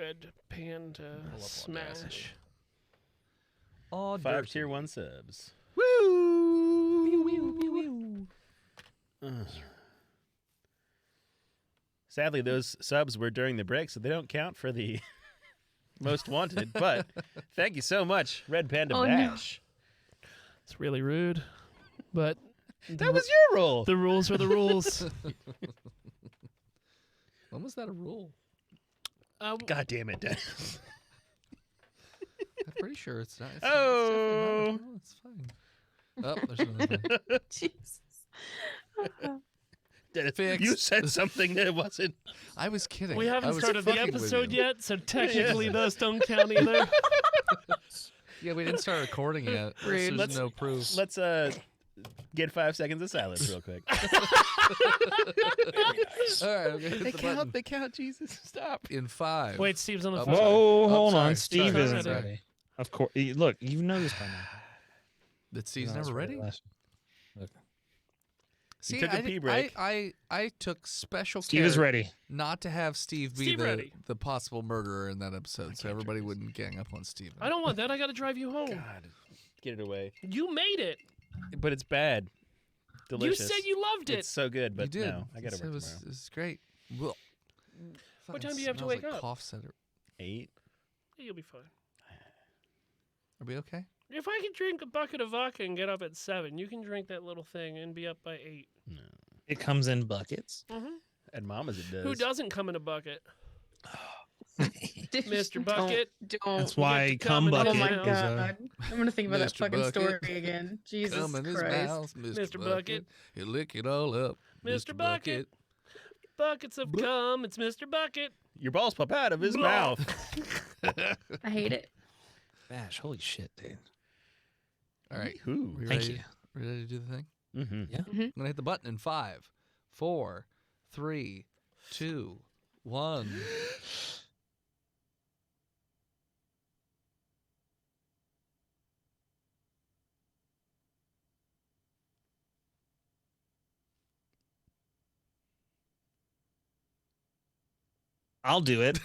red panda smash. Oh, 5 tier 1 subs. Woo! Sadly, those subs were during the break, so they don't count for the most wanted. But thank you so much, Red Panda Bash. No. It's really rude, but That was your rule. the rules are the rules. When was that a rule? God damn it, Dennis. I'm pretty sure it's not. It's fine. Oh, there's another thing. Jesus. Dennis, Fixed. you said something that wasn't. I was kidding. We haven't I was started the fucking with episode you. yet, so technically those don't count either. Yeah, we didn't start recording yet. Rude. There's no proof. Let's get 5 seconds of silence real quick. All right, okay. They count. They count. Jesus, stop. In 5. Wait, Steve's on the Oh, phone. Whoa, sorry. hold Oh, on. sorry. Steve Sorry. isn't Sorry. ready. Of course. Look, you know this by now. That Steve's No, never it's ready? last- Look. See, took a I pee did- break. I took special Steve care is ready. not to have Steve be Steve ready. the possible murderer in that episode, so everybody wouldn't gang up on Steven. I don't want that. I got to drive you home. God, get it away. You made it. But it's bad. Delicious. You said you loved it. It's so good, but you did. no, I got to It work was, tomorrow. it was great. Well, What time do you have to wake up? Cough center. 8. You'll be fine. Are we okay? If I can drink a bucket of vodka and get up at 7, you can drink that little thing and be up by 8. No. It comes in buckets. At Mama's it does. Who doesn't come in a bucket? Mr. Bucket. Don't. That's why get to cum come in Oh bucket my Bucket is god. I'm gonna think about that Mr. fucking Bucket. story again. Jesus Come in his Christ. mouth, Mr. Bucket. He'll lick it all up. Mr. Bucket. Buckets of cum. It's Mr. Bucket. Your balls pop out of his Blah. mouth. I hate it. Bash, holy shit, dude. All right. Who? We Thank ready? you. We ready to do the thing? Mm-hmm. Yeah. I'm gonna hit the button in 5, 4, 3, 2, 1. I'll do it.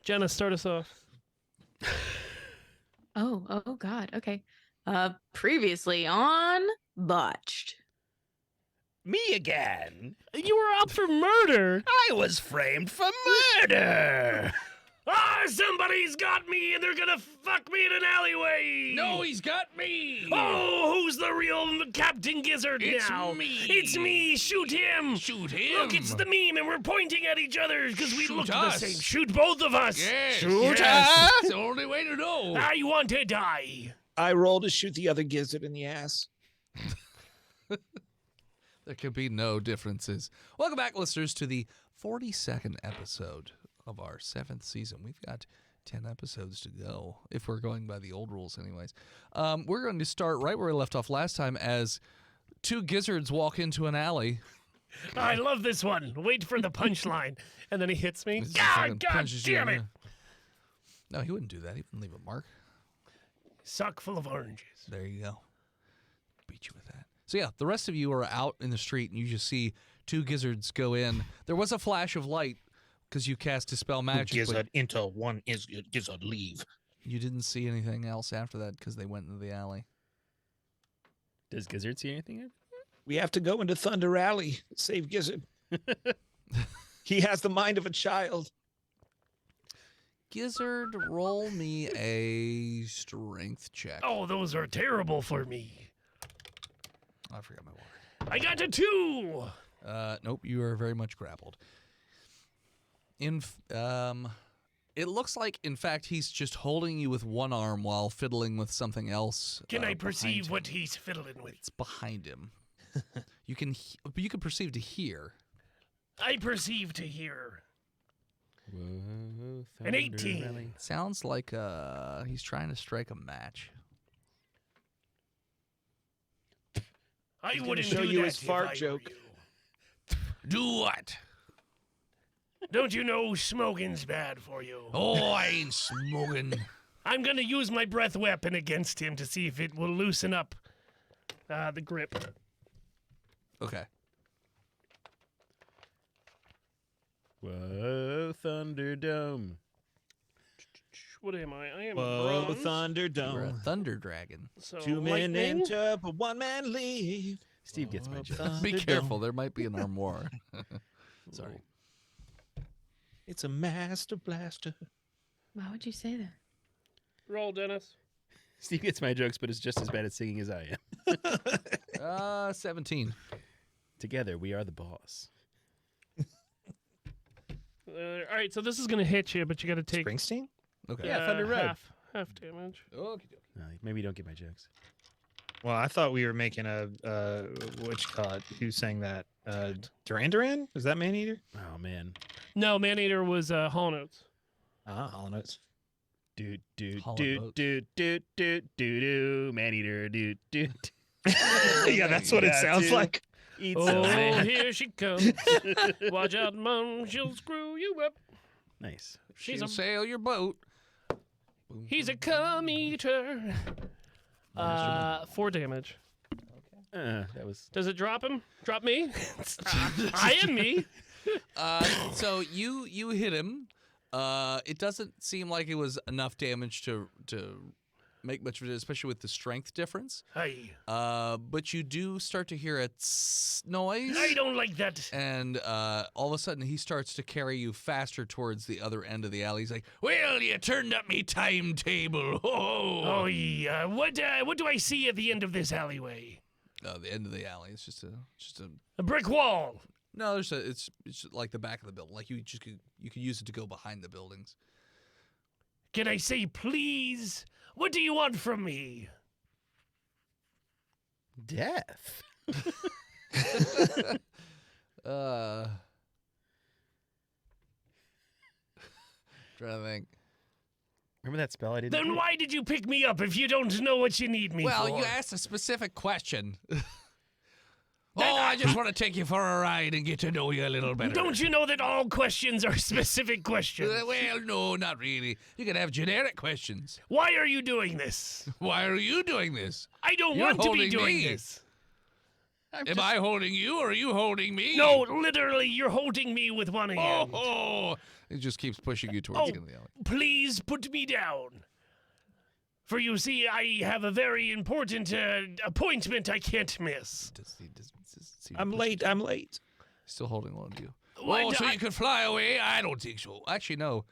Jenna, start us off. Oh god. Okay. Previously on Botched. Me again. You were up for murder. I was framed for murder. Somebody's got me and they're gonna fuck me in an alleyway. No, he's got me. Oh, who's the real Captain Gizzard It's now? me. It's me. Shoot him. Shoot him. Look, it's the meme, and we're pointing at each other because we Shoot look us. the same. Shoot both of us. Yes. Shoot yes. us. It's the only way to know. I want to die. I roll to shoot the other gizzard in the ass. There could be no differences. Welcome back, listeners, to the 42nd episode of our 7th season. We've got 10 episodes to go, if we're going by the old rules anyways. We're going to start right where we left off last time as 2 gizzards walk into an alley. I love this one. Wait for the punchline. And then he hits me. This is God fucking punches you damn in it. the- No, he wouldn't do that. He wouldn't leave a mark. Sock full of oranges. There you go. Beat you with that. So yeah, the rest of you are out in the street and you just see 2 gizzards go in. There was a flash of light because you cast Dispel Magic, but Gizzard into one is gizzard leave. you didn't see anything else after that because they went into the alley. Does Gizzard see anything? We have to go into Thunder Alley. Save Gizzard. He has the mind of a child. Gizzard, roll me a strength check. Oh, those are terrible for me. I forgot my water. I got a 2. Nope, you are very much grappled. It looks like, in fact, he's just holding you with one arm while fiddling with something else. Can I behind perceive him. what he's fiddling with? It's behind him. You can perceive to hear. I perceive to hear. Whoa, An 18. Sounds like he's trying to strike a match. I He's gonna wouldn't show do you that his if fart I were joke. you. Do what? Don't you know smoking's bad for you? Oh, I ain't smoking. I'm gonna use my breath weapon against him to see if it will loosen up the grip. Okay. Whoa, Thunderdome. What am I? I am Whoa, bronze. You're a Thunderdome. thunder dragon. So 2 men lightning. enter, but 1 man leave. Steve gets my joke. Be Thunderdome. careful. There might be an armoire. Sorry. It's a master blaster. Why would you say that? Roll, Dennis. Steve gets my jokes, but is just as bad at singing as I am. 17. Together, we are the boss. All right, so this is gonna hit you, but you got to take Springsteen? Okay. Yeah, Thunder Road. half damage. Okay. No, maybe you don't get my jokes. Well, I thought we were making a what you call it? Who sang that? Duran Duran? Is that Maneater? Oh, man. No, Maneater was Hall Notes. Hall Notes. Do, do, Hollow do, boats. do, do, do, do, do, man-eater, do, do. Yeah, that's what it Got sounds to like. Eat Oh, some man. here she comes. Watch out, Mom, she'll screw you up. Nice. She's She'll a sail your boat. Boom, He's a boom, boom. cum eater. 4 damage. That was... Does it drop him? Drop me? I am me. So you hit him. It doesn't seem like it was enough damage to make much of it, especially with the strength difference. Hey, But you do start to hear a tss noise. I don't like that. And all of a sudden, he starts to carry you faster towards the other end of the alley. He's like, "Well, you turned up me timetable." Oh, yeah. What do I see at the end of this alleyway? The end of the alley. It's just a. A brick wall. No, there's a. It's like the back of the building. Like you could use it to go behind the buildings. Can I say please? What do you want from me? Death. Trying to think. Remember that spell I didn't Then do? why did you pick me up if you don't know what you need me Well, for? you asked a specific question. I just want to take you for a ride and get to know you a little better. Don't you know that all questions are specific questions? Well, no, not really. You can have generic questions. Why are you doing this? Why are you doing this? I don't You're want to be holding doing me. this. Am I holding you or are you holding me? No, literally, you're holding me with one hand. Oh, it just keeps pushing you towards the end of the alley. Please put me down. For you see, I have a very important appointment I can't miss. I'm late. I'm late. Still holding on to you. What? Oh, so you could fly away? I don't think so. Actually, no.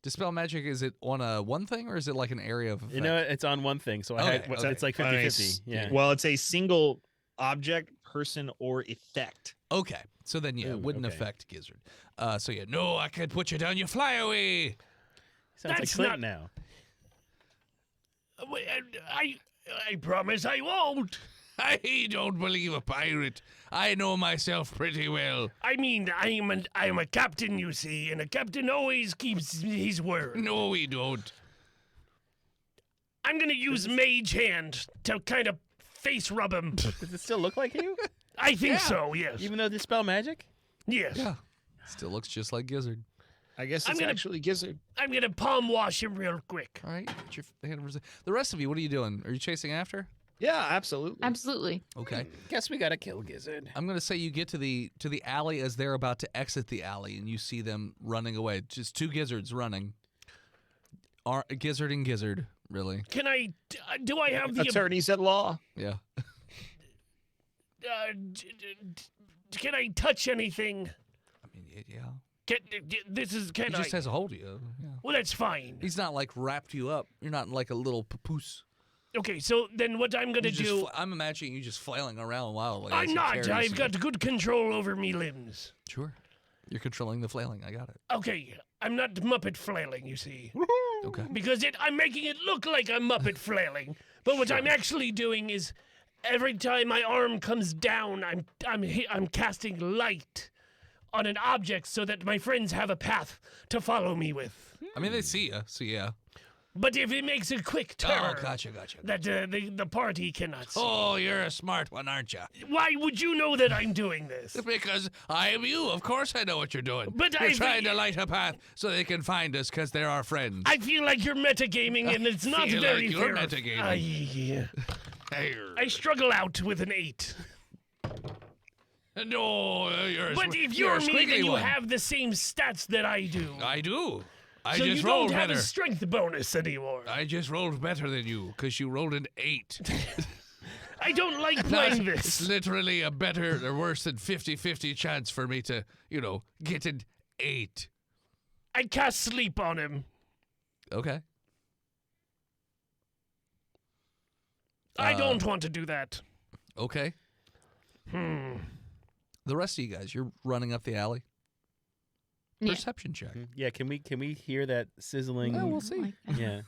Dispel magic, is it on a one thing or is it like an area of effect? You know, it's on one thing, so Okay, okay. it's like 50-50. Nice. Yeah. Well, it's a single object, person, or effect. Okay. So then, yeah, it Ooh, wouldn't okay. affect Gizzard. So yeah, no, I could put you down. You fly away. Sounds like That's Clinton not- now. I promise I won't. I don't believe a pirate. I know myself pretty well. I mean, I'm a captain, you see, and a captain always keeps his word. No, we don't. I'm gonna use Mage Hand to kind of face rub him. Does it still look like you? I think so, yes. Even though they spell magic? Yes. Yeah. Still looks just like Gizzard. I guess I'm it's gonna- actually Gizzard. I'm gonna palm wash him real quick. All right. Get your hand over the rest of you, what are you doing? Are you chasing after? Yeah, absolutely. Absolutely. Okay. Guess we gotta kill Gizzard. I'm gonna say you get to the alley as they're about to exit the alley, and you see them running away. Just 2 gizzards running. Gizzard and Gizzard, really. Can I? Do I have the? Attorneys at law. Yeah. Can I touch anything? I mean, yeah. This is He can I? just has a hold of you. Yeah. Well, that's fine. He's not like wrapped you up. You're not like a little papoose. Okay, so then what I'm gonna You just do? I'm imagining you just flailing around wildly. as I'm he not. carries I've you. got good control over me limbs. Sure. You're controlling the flailing. I got it. Okay, I'm not Muppet flailing, you see, Okay. because I'm making it look like I'm Muppet flailing. But what I'm actually doing is, every time my arm comes down, I'm casting light on an object so that my friends have a path to follow me with. I mean, they see you, so yeah. But if it makes a quick turn, Oh, gotcha. that the party cannot see. Oh, you're a smart one, aren't you? Why would you know that I'm doing this? Because I am you. Of course I know what you're doing. But you're I trying think- to light a path so they can find us because they're our friends. I feel like you're metagaming, and it's not feel very like you're fair. metagaming. I struggle out with an 8. No, But if you're me, then you have the same stats that I do. I do. I so just you rolled don't have better. a strength bonus anymore. I just rolled better than you because you rolled an 8. I don't like playing It's this. literally a better or worse than 50-50 chance for me to, get an 8. I cast sleep on him. Okay. I don't want to do that. Okay. The rest of you guys, you're running up the alley. Yeah. Perception check. Yeah, can we hear that sizzling? Well, we'll Oh see. my God. Yeah.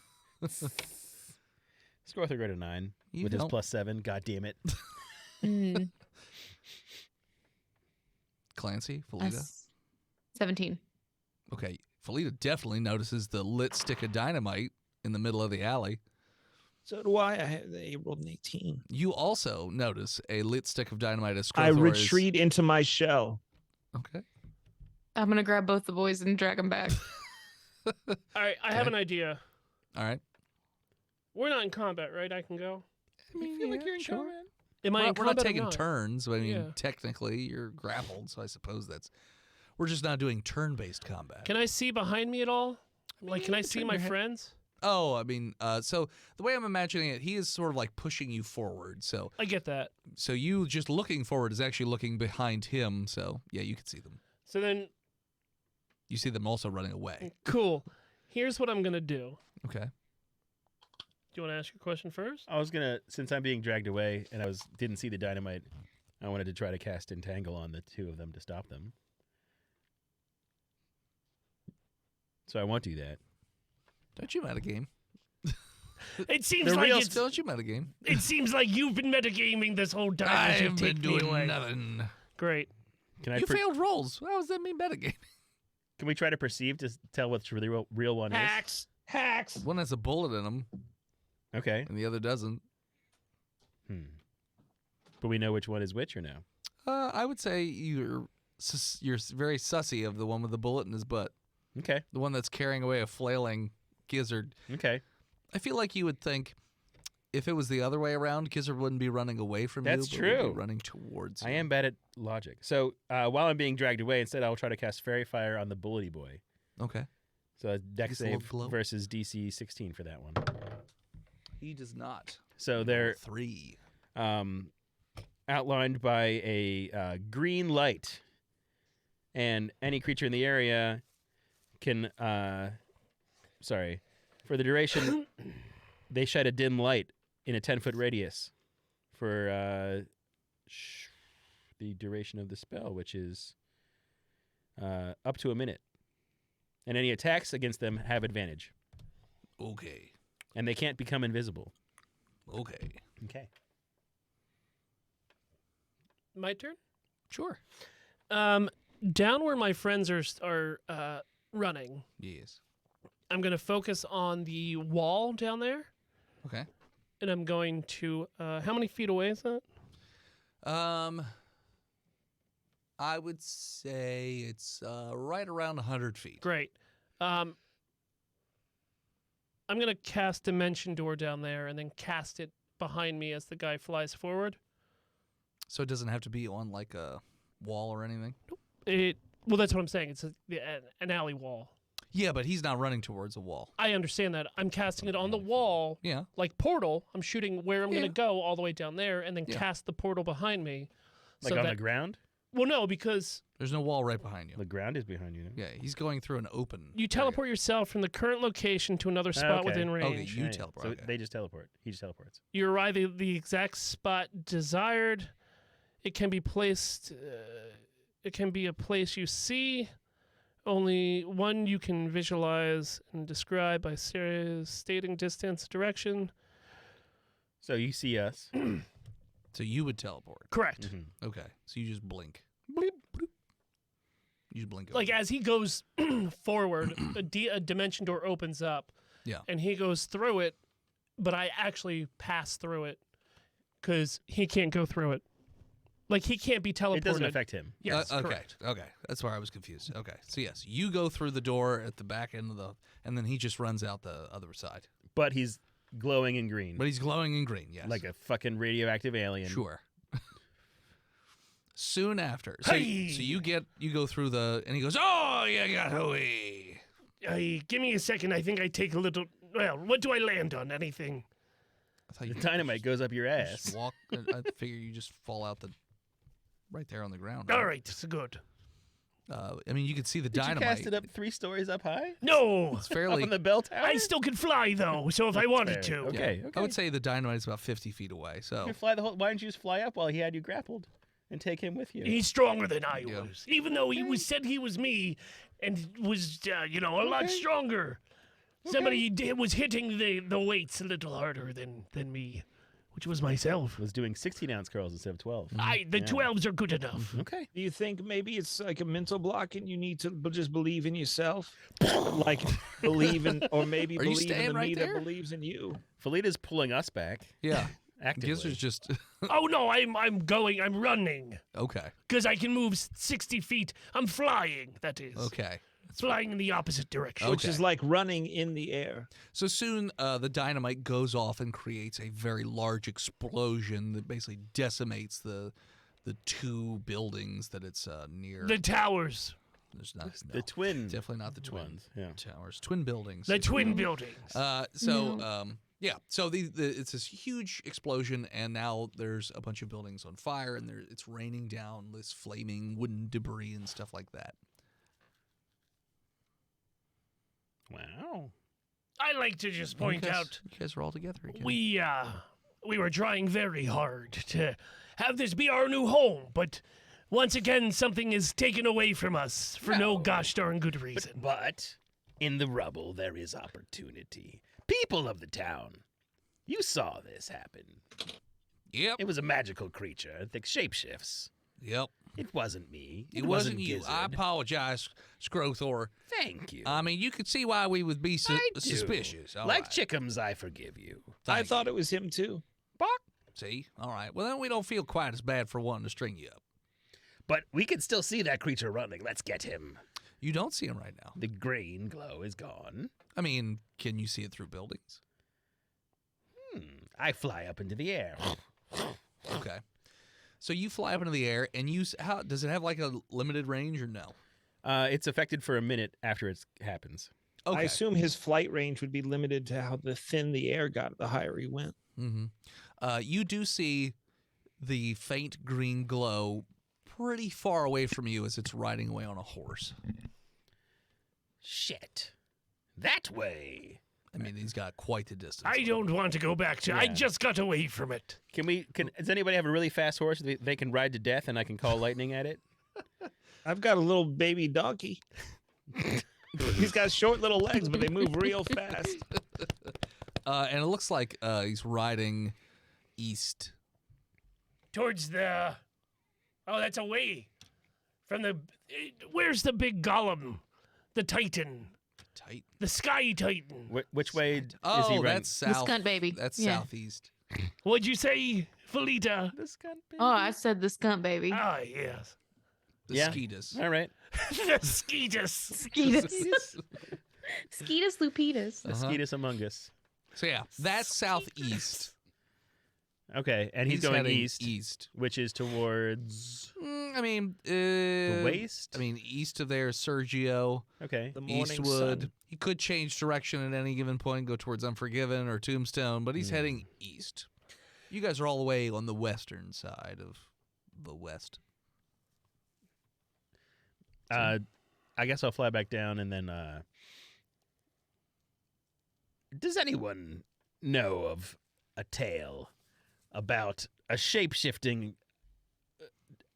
Skrothor got a 9 You with don't. his +7. God damn it. Clancy, Felita. That's 17. Okay. Felita definitely notices the lit stick of dynamite in the middle of the alley. So do I. I rolled an 18. You also notice a lit stick of dynamite as I Skrothor is- retreat into my shell. Okay. I'm going to grab both the boys and drag them back. All right, I have an idea. All right. We're not in combat, right? I can go. I feel like you're in combat. Am I in We're not combat or taking not? turns. But I mean, Yeah. technically, you're grappled, so I suppose we're just not doing turn-based combat. Can I see behind me at all? Like, can I you see turn my your head. friends? Oh, I mean, so the way I'm imagining it, he is sort of like pushing you forward. So I get that. you just looking forward is actually looking behind him. So yeah, you can see them. So then, You see them also running away. cool. Here's what I'm gonna do. Okay. Do you want to ask your question first? I was gonna, since I'm being dragged away and didn't see the dynamite, I wanted to try to cast Entangle on the two of them to stop them. So I won't do that. Don't you metagame? It seems The like real it's. Don't you metagame? It seems like you've been metagaming this whole time. as you I've take been me doing away. nothing. Great. Can I? You failed rolls. How does that mean metagame? Can we try to perceive to tell which the real one is? Hacks. One has a bullet in him, Okay. and the other doesn't. But we know which one is which or no? I would say you're very sussy of the one with the bullet in his butt. Okay. The one that's carrying away a flailing gizzard. Okay. I feel like you would think if it was the other way around, Gizzard wouldn't be running away from That's you. But would true. be running towards you. I am bad at logic. So while I'm being dragged away, instead I'll try to cast Fairy Fire on the Bullety Boy. Okay. So a Dex Gets a little save glow. versus DC 16 for that one. He does not. So they're 3. outlined by a green light, and any creature in the area can, for the duration, they shed a dim light in a 10-foot radius for the duration of the spell, which is up to a minute. And any attacks against them have advantage, Okay. and they can't become invisible. Okay. Okay. My turn. Sure. Down where my friends are running, Yes. I'm gonna focus on the wall down there, Okay. and I'm going to. How many feet away is that? I would say it's right around 100 feet. Great. I'm gonna cast Dimension Door down there, and then cast it behind me as the guy flies forward. So it doesn't have to be on like a wall or anything? Well, that's what I'm saying. It's an alley wall. Yeah, but he's not running towards a wall. I understand that. I'm casting it on the wall, Yeah. like portal. I'm shooting where I'm Yeah. gonna go all the way down there, and then Yeah. cast the portal behind me. Like on the ground? Well, no, because There's no wall right behind you. The ground is behind you. Yeah, he's going through an open. you teleport yourself from the current location to another spot okay. within Okay, range. you Right. teleport. So okay. they just teleport. He just teleports. You arrive at the exact spot desired. It can be placed. It can be a place you see. Only one you can visualize and describe by stating distance, direction. So you see us. So you would teleport. Correct. Mm-hmm. Okay. So you just blink. Bleep, bloop. You just blink. Like as he goes forward, a dimension door opens up. Yeah. And he goes through it, but I actually pass through it because he can't go through it. Like he can't be teleported. It doesn't affect him. Yes, okay. correct. Okay. That's where I was confused. Okay. So yes, you go through the door at the back end of and then he just runs out the other side. But he's glowing in green. But he's glowing in green. Yes. Like a fucking radioactive alien. Sure. Soon after. So, Hey! so you go through and he goes, oh, you got away. Give me a second. I think I take a little. Well, what do I land on? Anything? I thought The you dynamite goes up your just ass. walk. I figure you just fall out right there on the ground. All right, it's good. I mean, you could see the Did dynamite. you cast it up 3 stories up high? No, It's Up fairly. on the bell tower? I still can fly though. So if I wanted Fair. to, Okay, yeah. okay. I would say the dynamite is about 50 feet away. So You fly the whole. Why didn't you just fly up while he had you grappled and take him with you? he's stronger than I Yeah. was. Even though he said he was me, and was a lot Okay. stronger. Somebody was hitting the weights a little harder than me, which was myself. Was doing 16-ounce curls instead of 12. The Yeah. 12s are good enough. Okay. Do you think maybe it's like a mental block and you need to just believe in yourself? Like believe in, or maybe Are you believe in staying the right me there? that believes in you. Felita's pulling us back yeah, actively. Gizzards just Oh no, I'm running okay. because I can move 60 feet. I'm flying. That is Okay. flying in the opposite direction. Which Okay. is like running in the air. So soon, the dynamite goes off and creates a very large explosion that basically decimates the 2 buildings that it's near. The towers, There's not the no, twin definitely not the twin ones. Yeah. towers, twin buildings. the twin buildings. Yeah, so it's this huge explosion, and now there's a bunch of buildings on fire, and it's raining down this flaming wooden debris and stuff like that. Wow. I like to just point out you guys are all together again. we were trying very hard to have this be our new home, but once again something is taken away from us for no gosh darn good reason. But in the rubble there is opportunity. People of the town, you saw this happen. Yep, It was a magical creature that shapeshifts. yep. It wasn't me. It wasn't you. Gizzard. I apologize, Skrothor. Thank you. I mean, you could see why we would be I do. suspicious. All Like right. Chickums, I forgive you. I Thank thought it was him too. See? All right. Well, then we don't feel quite as bad for wanting to string you up. But we can still see that creature running. Let's get him. You don't see him right now. The green glow is gone. I mean, can you see it through buildings? I fly up into the air. Okay. So you fly up into the air, and how does it have like a limited range or no? It's affected for a minute after it happens. Okay. I assume his flight range would be limited to how thin the air got the higher he went. Mm-hmm. You do see the faint green glow pretty far away from you as it's riding away on a horse. Shit. That way. I mean, he's got quite the distance. I don't want to go back to. I Yeah. just got away from it. Does anybody have a really fast horse they can ride to death and I can call lightning at it? I've got a little baby donkey. He's got short little legs, but they move real fast. And it looks like he's riding east. Towards the. Oh, that's away from the. Where's the big golem? The Titan. Tight. The Sky Titan. Which way is he Oh, running? that's The south. skunt baby. That's Yeah. southeast. What'd you say, Felita? the skunk baby. Oh, I said the skunt baby. Ah, yes. The Yeah. Skeetus. All right. The Skeetus. Skeetus. Skeetus lupitus. The Uh-huh. Skeetus among us. So yeah, that's southeast. Okay, and he's going heading east, east. which is towards I mean, the waist. I mean, east of there is Sergio. Okay. The morning Eastwood. sun. He could change direction at any given point, go towards Unforgiven or Tombstone, but he's heading east. You guys are all the way on the western side of the west. I guess I'll fly back down and then. Does anyone know of a tale about a shape-shifting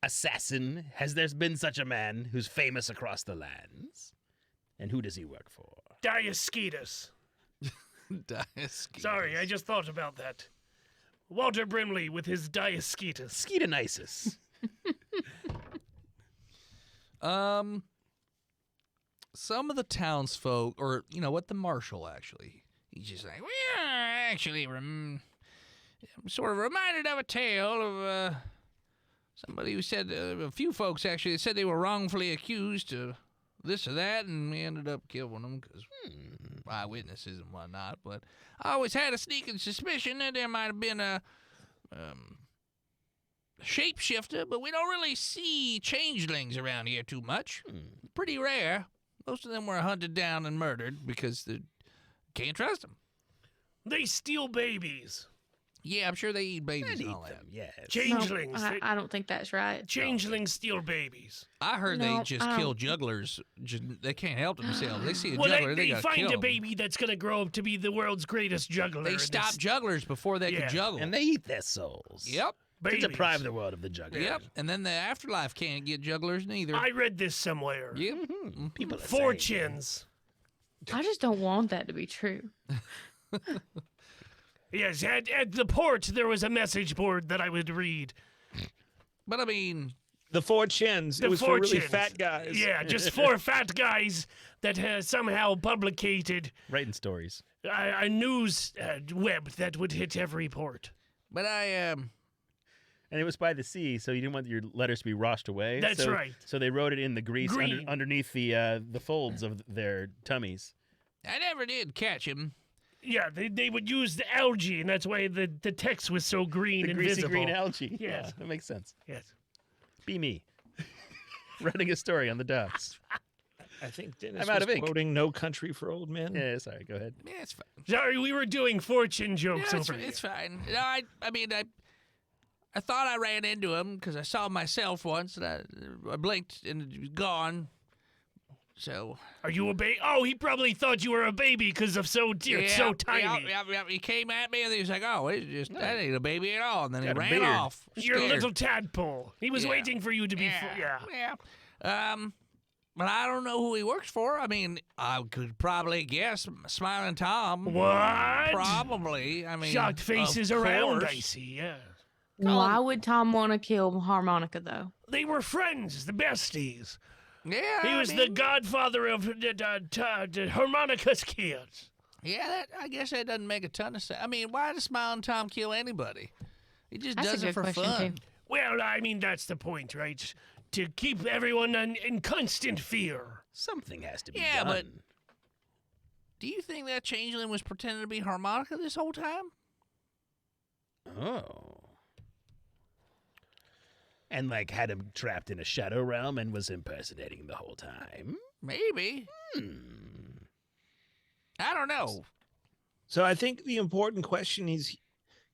assassin? Has there been such a man who's famous across the lands? And who does he work for? Diaskeetus. Diaskeetus. Sorry, I just thought about that. Walter Brimley with his Diaskeetus. Skedonisis. Some of the townsfolk, or you know what, the marshal actually, he's just like, we are actually sort of reminded of a tale of somebody who said a few folks actually said they were wrongfully accused of this or that, and we ended up killing them because eyewitnesses and whatnot. But I always had a sneaking suspicion that there might have been a shapeshifter, but we don't really see changelings around here too much. Pretty rare. Most of them were hunted down and murdered because they can't trust them. They steal babies. Yeah, I'm sure they eat babies and all that. Yes. Changelings. No, I don't think that's right. Changelings steal babies. I heard No, they just I kill don't- jugglers. They can't help themselves. They see a Well, juggler, they gotta find kill a 'em. baby that's going to grow up to be the world's greatest juggler. They and stop this- jugglers before they Yeah. can juggle. And they eat their souls. Yep. To babies. deprive the world of the juggler. Yep. And then the afterlife can't get jugglers neither. I read this somewhere. Yep. People are saying- Fortunes. I just don't want that to be true. Yes, at the port, there was a message board that I would read. But I mean, The four chins. The It was for really fortunes. fat guys. Yeah, just four fat guys that has somehow publicated Writing stories. a news web that would hit every port. but I And it was by the sea, so you didn't want your letters to be washed away. That's so, right. So they wrote it in the grease Green. underneath the folds of their tummies. never did catch him. Yeah, they would use the algae, and that's why the text was so green The and greasy visible. green algae. Yes. Yeah, that makes sense. Yes. Be me. Writing a story on the docks. I think Dennis I'm out was of ink. quoting No Country for Old Men. Yeah, sorry, go ahead. Yeah, it's fine. Sorry, we were doing fortune jokes Yeah, it's, over here. it's fine. No, I mean, I thought I ran into him because I saw him myself once, and I blinked and he was gone. So Are you a baby? Oh, he probably thought you were a baby because of you're so tiny. Yeah, he came at me and he was like, "Oh, it's just that ain't a baby at all." And then he Got a ran beard. off. You're a scared. little tadpole. He was Yeah. waiting for you to be. Yeah. But I don't know who he works for. I mean, I could probably guess Smiling Tom. What? Probably. I mean, Shocked of faces around. course. I see. Yeah. Why would Tom want to kill Harmonica, though? They were friends, the besties. Yeah, He I was the mean, godfather of the Harmonica's kids. Yeah, I guess that doesn't make a ton of sense. I mean, why does Smiling Tom kill anybody? He just That's a does it good for question, fun. too. Well, I mean, that's the point, right? To keep everyone in constant fear. Something has to be Yeah, but- done. Do you think that changeling was pretending to be Harmonica this whole time? Oh. And like had him trapped in a shadow realm and was impersonating the whole time. Maybe. I don't know. So I think the important question is,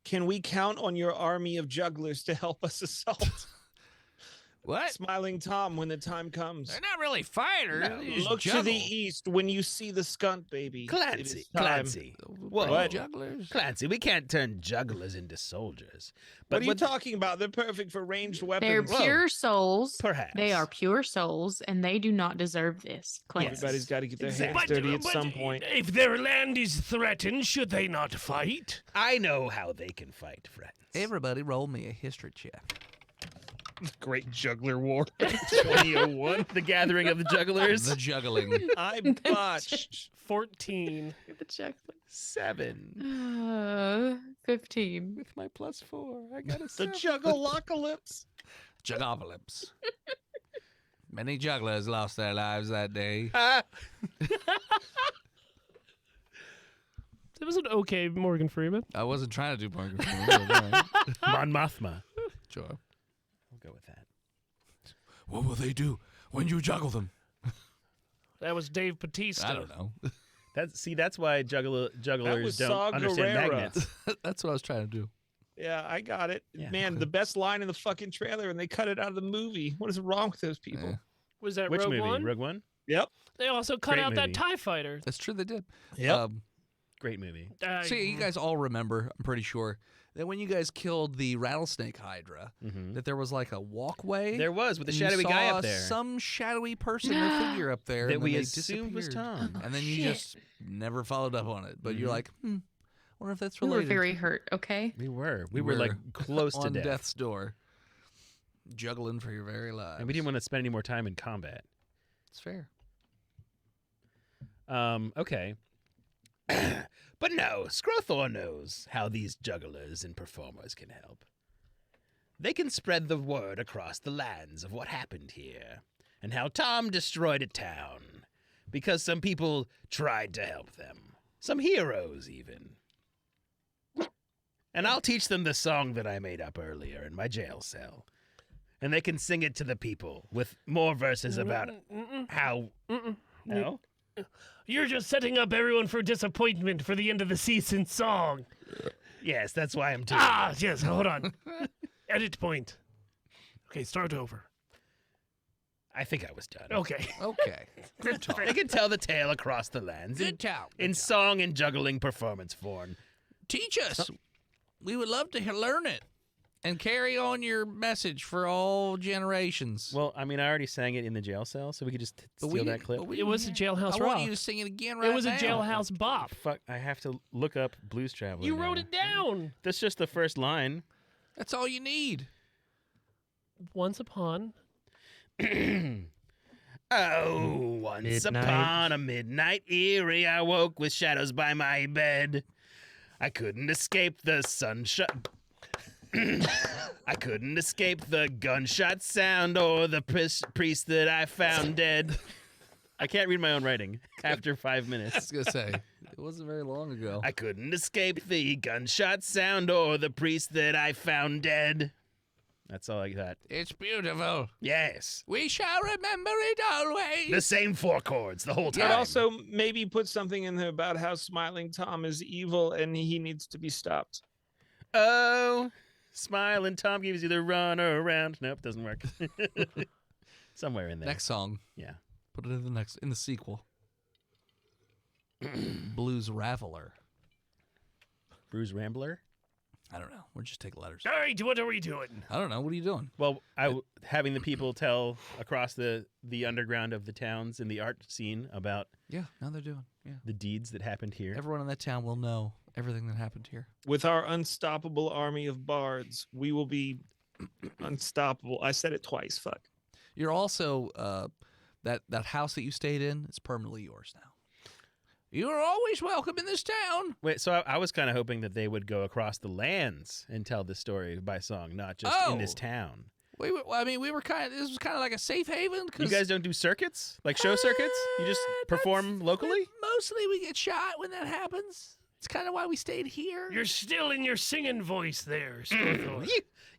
can we count on your army of jugglers to help us assault What? Smiling Tom when the time comes? They're not really fighters. No, They just Look to juggle. the east when you see the skunk baby. It Clancy, is time. Clancy. What? What? Jugglers? Clancy, we can't turn jugglers into soldiers. What But are you talking about? They're perfect for ranged They're weapons. pure souls. Perhaps. They are pure souls, and they do not deserve this. Clancy. Everybody's got to get their Exactly. hands dirty at some point. If their land is threatened, should they not fight? I know how they can fight, friends. Everybody roll me a history check. Great juggler war. 2001. The gathering of the jugglers. The juggling. I botched. 14. The check. 7 15. with my +4. I got a The 7. juggalocalypse. Jugopolyps. Many jugglers lost their lives that day. It was an okay Morgan Freeman. I wasn't trying to do Morgan Freeman. but all right. Mon Mothma. Sure. We'll go with that. What will they do when you juggle them? That was Dave Bautista. I don't know. That's why jugglers was don't Saw understand Gerrera. magnets. That's what I was trying to do. Yeah, I got it. Yeah. Man, the best line in the fucking trailer, and they cut it out of the movie. What is wrong with those people? Yeah. Was that Which Rogue movie? One? Rogue One? Yep. They also cut Great out movie. that TIE fighter. That's true, they did. Yep. Great movie. So you guys all remember, I'm pretty sure, that when you guys killed the rattlesnake hydra, that there was like a walkway. There was with the and you shadowy guy saw up there some shadowy person or figure up there that and we then they assumed was disappeared. Tom. And then you Shit. just never followed up on it. But you're like, wonder if that's We were related. very hurt, okay? We were. You We were like were close to on death. death's door, juggling for your very lives. And we didn't want to spend any more time in combat. It's fair. Okay. But no, Skrothor knows how these jugglers and performers can help. They can spread the word across the lands of what happened here, and how Tom destroyed a town, because some people tried to help them. Some heroes, even. And I'll teach them the song that I made up earlier in my jail cell. And they can sing it to the people with more verses about how... No? You're just setting up everyone for disappointment for the end of the season song. Yes, that's why I'm doing it. Yes, hold on. Edit point. Okay, start over. I think I was done. Okay. Okay. Good talk. They can tell the tale across the lands in song and juggling performance form. Teach us. We would love to learn it and carry on your message for all generations. Well, I mean, I already sang it in the jail cell, so we could just steal that clip. It was a jailhouse I rock. want you to sing it again right now. It was a jailhouse bop. Fuck, I have to look up Blues Traveler. You now. wrote it down. That's just the first line. That's all you need. Once upon. Oh, once upon a midnight eerie, I woke with shadows by my bed. I couldn't escape the sunshine. I couldn't escape the gunshot sound or the priest that I found dead. I can't read my own writing after 5 minutes. I was going to say, it wasn't very long ago. I couldn't escape the gunshot sound or the priest that I found dead. That's all I got. It's beautiful. Yes. We shall remember it always. The same 4 chords the whole time. But also maybe put something in there about how Smiling Tom is evil and he needs to be stopped. Oh, Smiling Tom gives you the run around. Nope, doesn't work. Somewhere in there. Next song. Yeah. Put it in the sequel. Blues Raveler. Bruce Rambler? I don't know. We'll just take letters. All right, what are we doing? I don't know. What are you doing? Well, having the people tell across the underground of the towns in the art scene about Yeah, now they're doing. Yeah. the deeds that happened here. Everyone in that town will know everything that happened here. With our unstoppable army of bards, we will be unstoppable. I said it twice. Fuck. You're also that house that you stayed in. It's permanently yours now. You are always welcome in this town. Wait, so I was kind of hoping that they would go across the lands and tell the story by song, not just in this town. We were kind of. This was kind of like a safe haven. You guys don't do circuits, like show circuits. You just perform locally. Mostly, we get shot when that happens. It's kind of why we stayed here. You're still in your singing voice there, Skrothor.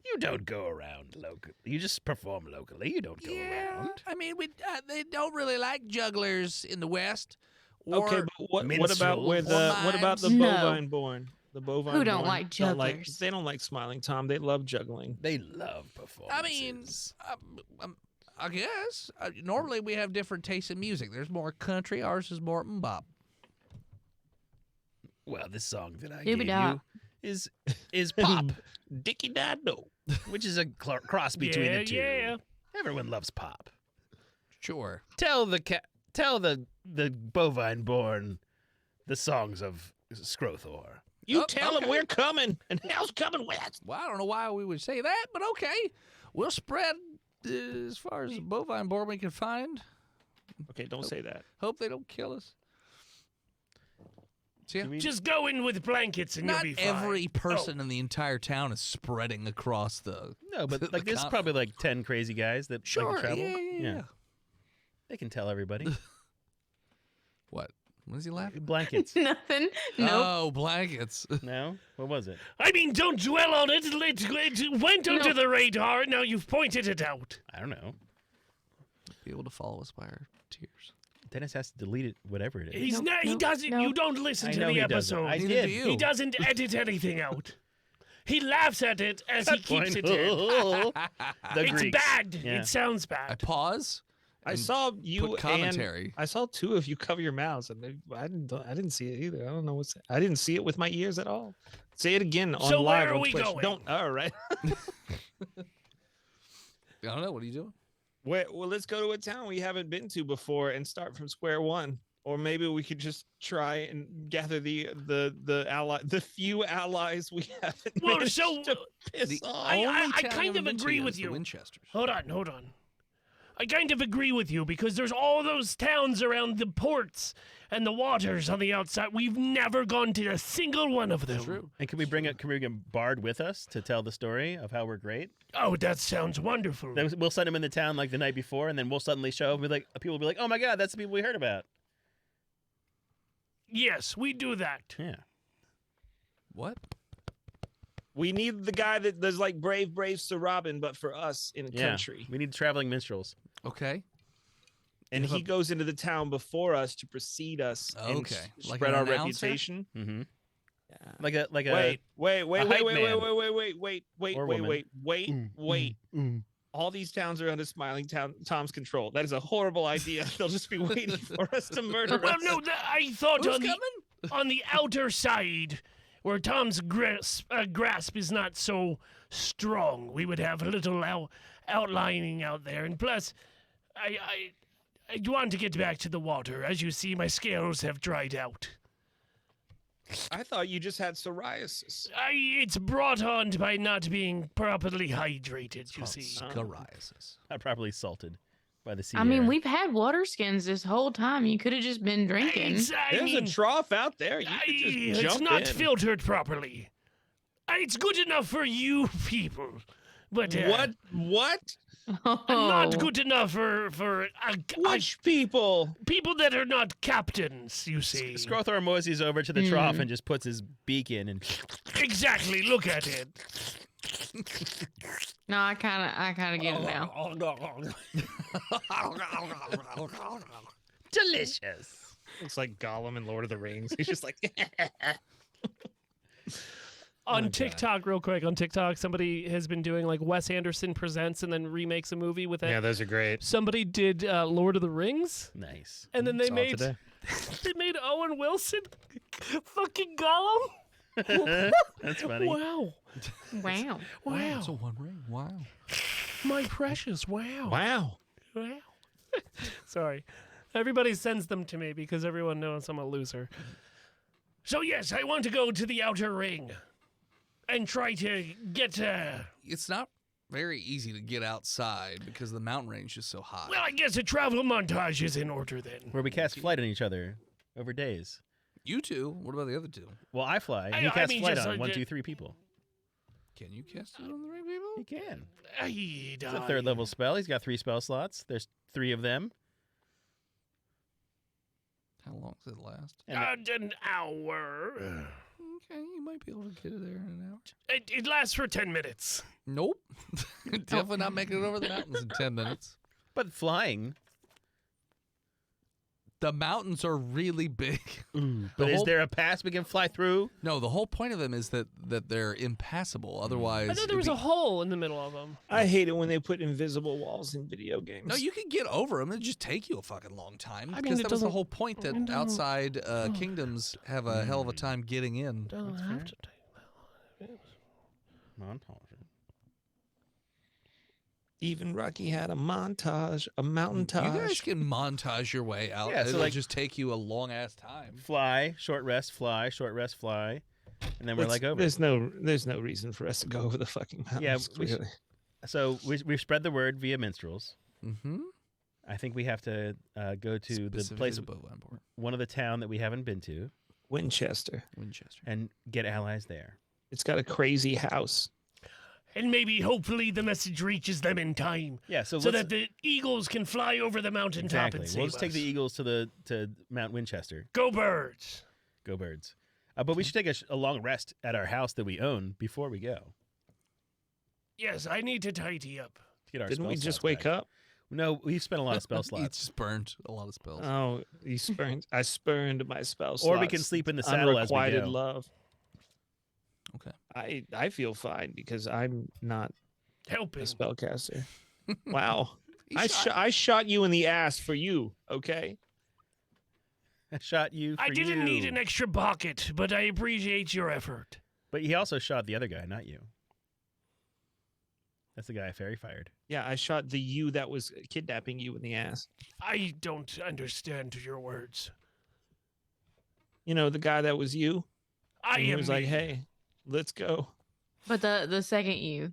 You don't go around locally. You just perform locally. You don't go around. I mean, they don't really like jugglers in the West. Or Okay, but what about minstrels what about the No. bovine born? The bovine Who don't born like jugglers? they don't like Smiling Tom. They love juggling. They love performances. I mean, I guess normally we have different tastes in music. There's more country. Ours is more bop. well, this song that I gave Doobie-da. you is pop, Dickie Dado. which is a cross between the two. Yeah. Everyone loves pop. Sure. Tell the bovine born the songs of Skrothor. You Oh, tell okay. him we're coming, and hell's coming with us. Well, I don't know why we would say that, but okay. We'll spread as far as the bovine board we can find. Okay, don't say that. Hope they don't kill us. So, yeah. Just go in with blankets and Not you'll be fine. every person in the entire town is spreading across the. No, but the like there's con- probably like 10 crazy guys that Sure. like to travel. Yeah. They can tell everybody. What? What is he laughing? Blankets. Nothing. Nope. Oh, blankets. No? What was it? I mean, don't dwell on it. It went under the radar. Now you've pointed it out. I don't know. Be able to follow us by our tears. Dennis has to delete it, whatever it is. He's Nope, not. He nope, doesn't. nope. You don't listen I to know the he doesn't. episode. I Neither did. do you. He doesn't edit anything out. He laughs at it as he keeps it in. The It's Greeks. bad. Yeah. It sounds I bad. pause. I and saw you put commentary. and I saw two of you cover your mouths, and I didn't see it either. I don't know I didn't see it with my ears at all. Say it again on So live where are on we Twitch. going? Don't. All right. I don't know. What are you doing? Well, let's go to a town we haven't been to before and start from square one. Or maybe we could just try and gather the few allies we haven't. Well, managed so to piss The off. I only town kind I've of been to agree yet with is the you. Winchesters. Hold on. I kind of agree with you because there's all those towns around the ports and the waters on the outside. We've never gone to a single one of them. True. And can we bring a bard with us to tell the story of how we're great? Oh, that sounds wonderful. Then we'll send him in the town like the night before, and then we'll suddenly show up and be like, people will be like, oh my God, that's the people we heard about. Yes, we do that. Yeah. What? We need the guy that does like Brave Sir Robin, but for us in country. We need traveling minstrels. Okay. And he goes into the town before us to precede us and Okay. Like spread an our announcer? reputation. Mm-hmm. Yeah. Like a Wait, hype man. Or woman. wait. All these towns are under Smiling Tom's control. That is a horrible idea. They'll just be waiting for us to murder Well, us. no, I thought Who's on coming? on the outer side, where Tom's grasp is not so strong, we would have a little outlining out there. And plus, I want to get back to the water. As you see, my scales have dried out. I thought you just had psoriasis. It's brought on by not being properly hydrated, you see. Scoriasis. Not properly salted by the sea. I mean, air. we've had water skins this whole time. You could have just been drinking. There's a trough out there. You could just it's jump not in. filtered properly. It's good enough for you people, but What? not good enough for Which people? people that are not captains. You see, Skrothor moseys over to the trough and just puts his beak in and exactly. Look at it. No, I kind of get it now. delicious. Looks like Gollum in Lord of the Rings. He's just like. On TikTok, real quick, on TikTok, somebody has been doing like Wes Anderson presents and then remakes a movie with it. Yeah, those are great. Somebody did Lord of the Rings, Nice. and then they Saw it made today. they made Owen Wilson fucking Gollum. That's funny. Wow. Wow. Wow. It's a one ring. Wow. My precious. Wow. Wow. Wow. Sorry. Everybody sends them to me because everyone knows I'm a loser. So, yes, I want to go to the outer ring and try to get. It's not very easy to get outside because the mountain range is so high. Well, I guess a travel montage is in order then. Where we cast flight on each other over days. You two. What about the other two? Well, I fly. And I he casts mean, flight just, on 1, 2, 3 people. Can you cast it on the right people? He can. It's It's a third level spell. He's got 3 spell slots. There's 3 of them. How long does it last? An hour. Okay, you might be able to get it there in an hour. It lasts for 10 minutes. Nope. Definitely not making it over the mountains in 10 minutes. But flying. The mountains are really big. But is whole- there a pass we can fly through? No, the whole point of them is that they're impassable. Otherwise, I thought there was a hole in the middle of them. I hate it when they put invisible walls in video games. No, you can get over them. It'd just take you a fucking long time. I mean, Because it that was the doesn't- whole point that it doesn't- outside kingdoms have a hell of a time getting in. Doesn't have to take that long. Even Rocky had a montage, a mountain You guys tage. can montage your way out. Yeah, so It'll like- just take you a long ass time. Fly, short rest, fly, short rest, fly. And then we're like over. There's no reason for us to go over the fucking mountains. Yeah, we clearly. So we've spread the word via minstrels. Mm-hmm. I think we have to go to the place, one of the town that we haven't been to, Winchester. and get allies there. It's got a crazy house. And maybe, hopefully, the message reaches them in time, Yeah, so so that the eagles can fly over the mountaintop exactly. and save We'll just take us. the eagles to Mount Winchester. Go birds! Go birds! But we should take a long rest at our house that we own before we go Yes, I need to tidy up. to get our. Didn't spell we just slots wake back. up? No, we've spent a lot of spell He slots. just burned a lot of spells. Oh, you spurned. I spurned my spell slots. Or we can sleep in the saddle as we Unrequited go. love. Okay. I feel fine because I'm not a Helping. spellcaster. Wow. He I shot you in the ass for you, okay? I shot you. For I didn't need you. an extra bucket, but I appreciate your effort. But he also shot the other guy, not you. That's the guy I fairy fired. Yeah, I shot the you that was kidnapping you in the ass. I don't understand your words. You know, the guy that was you? I And he am was like, me. hey, let's go. But the second you,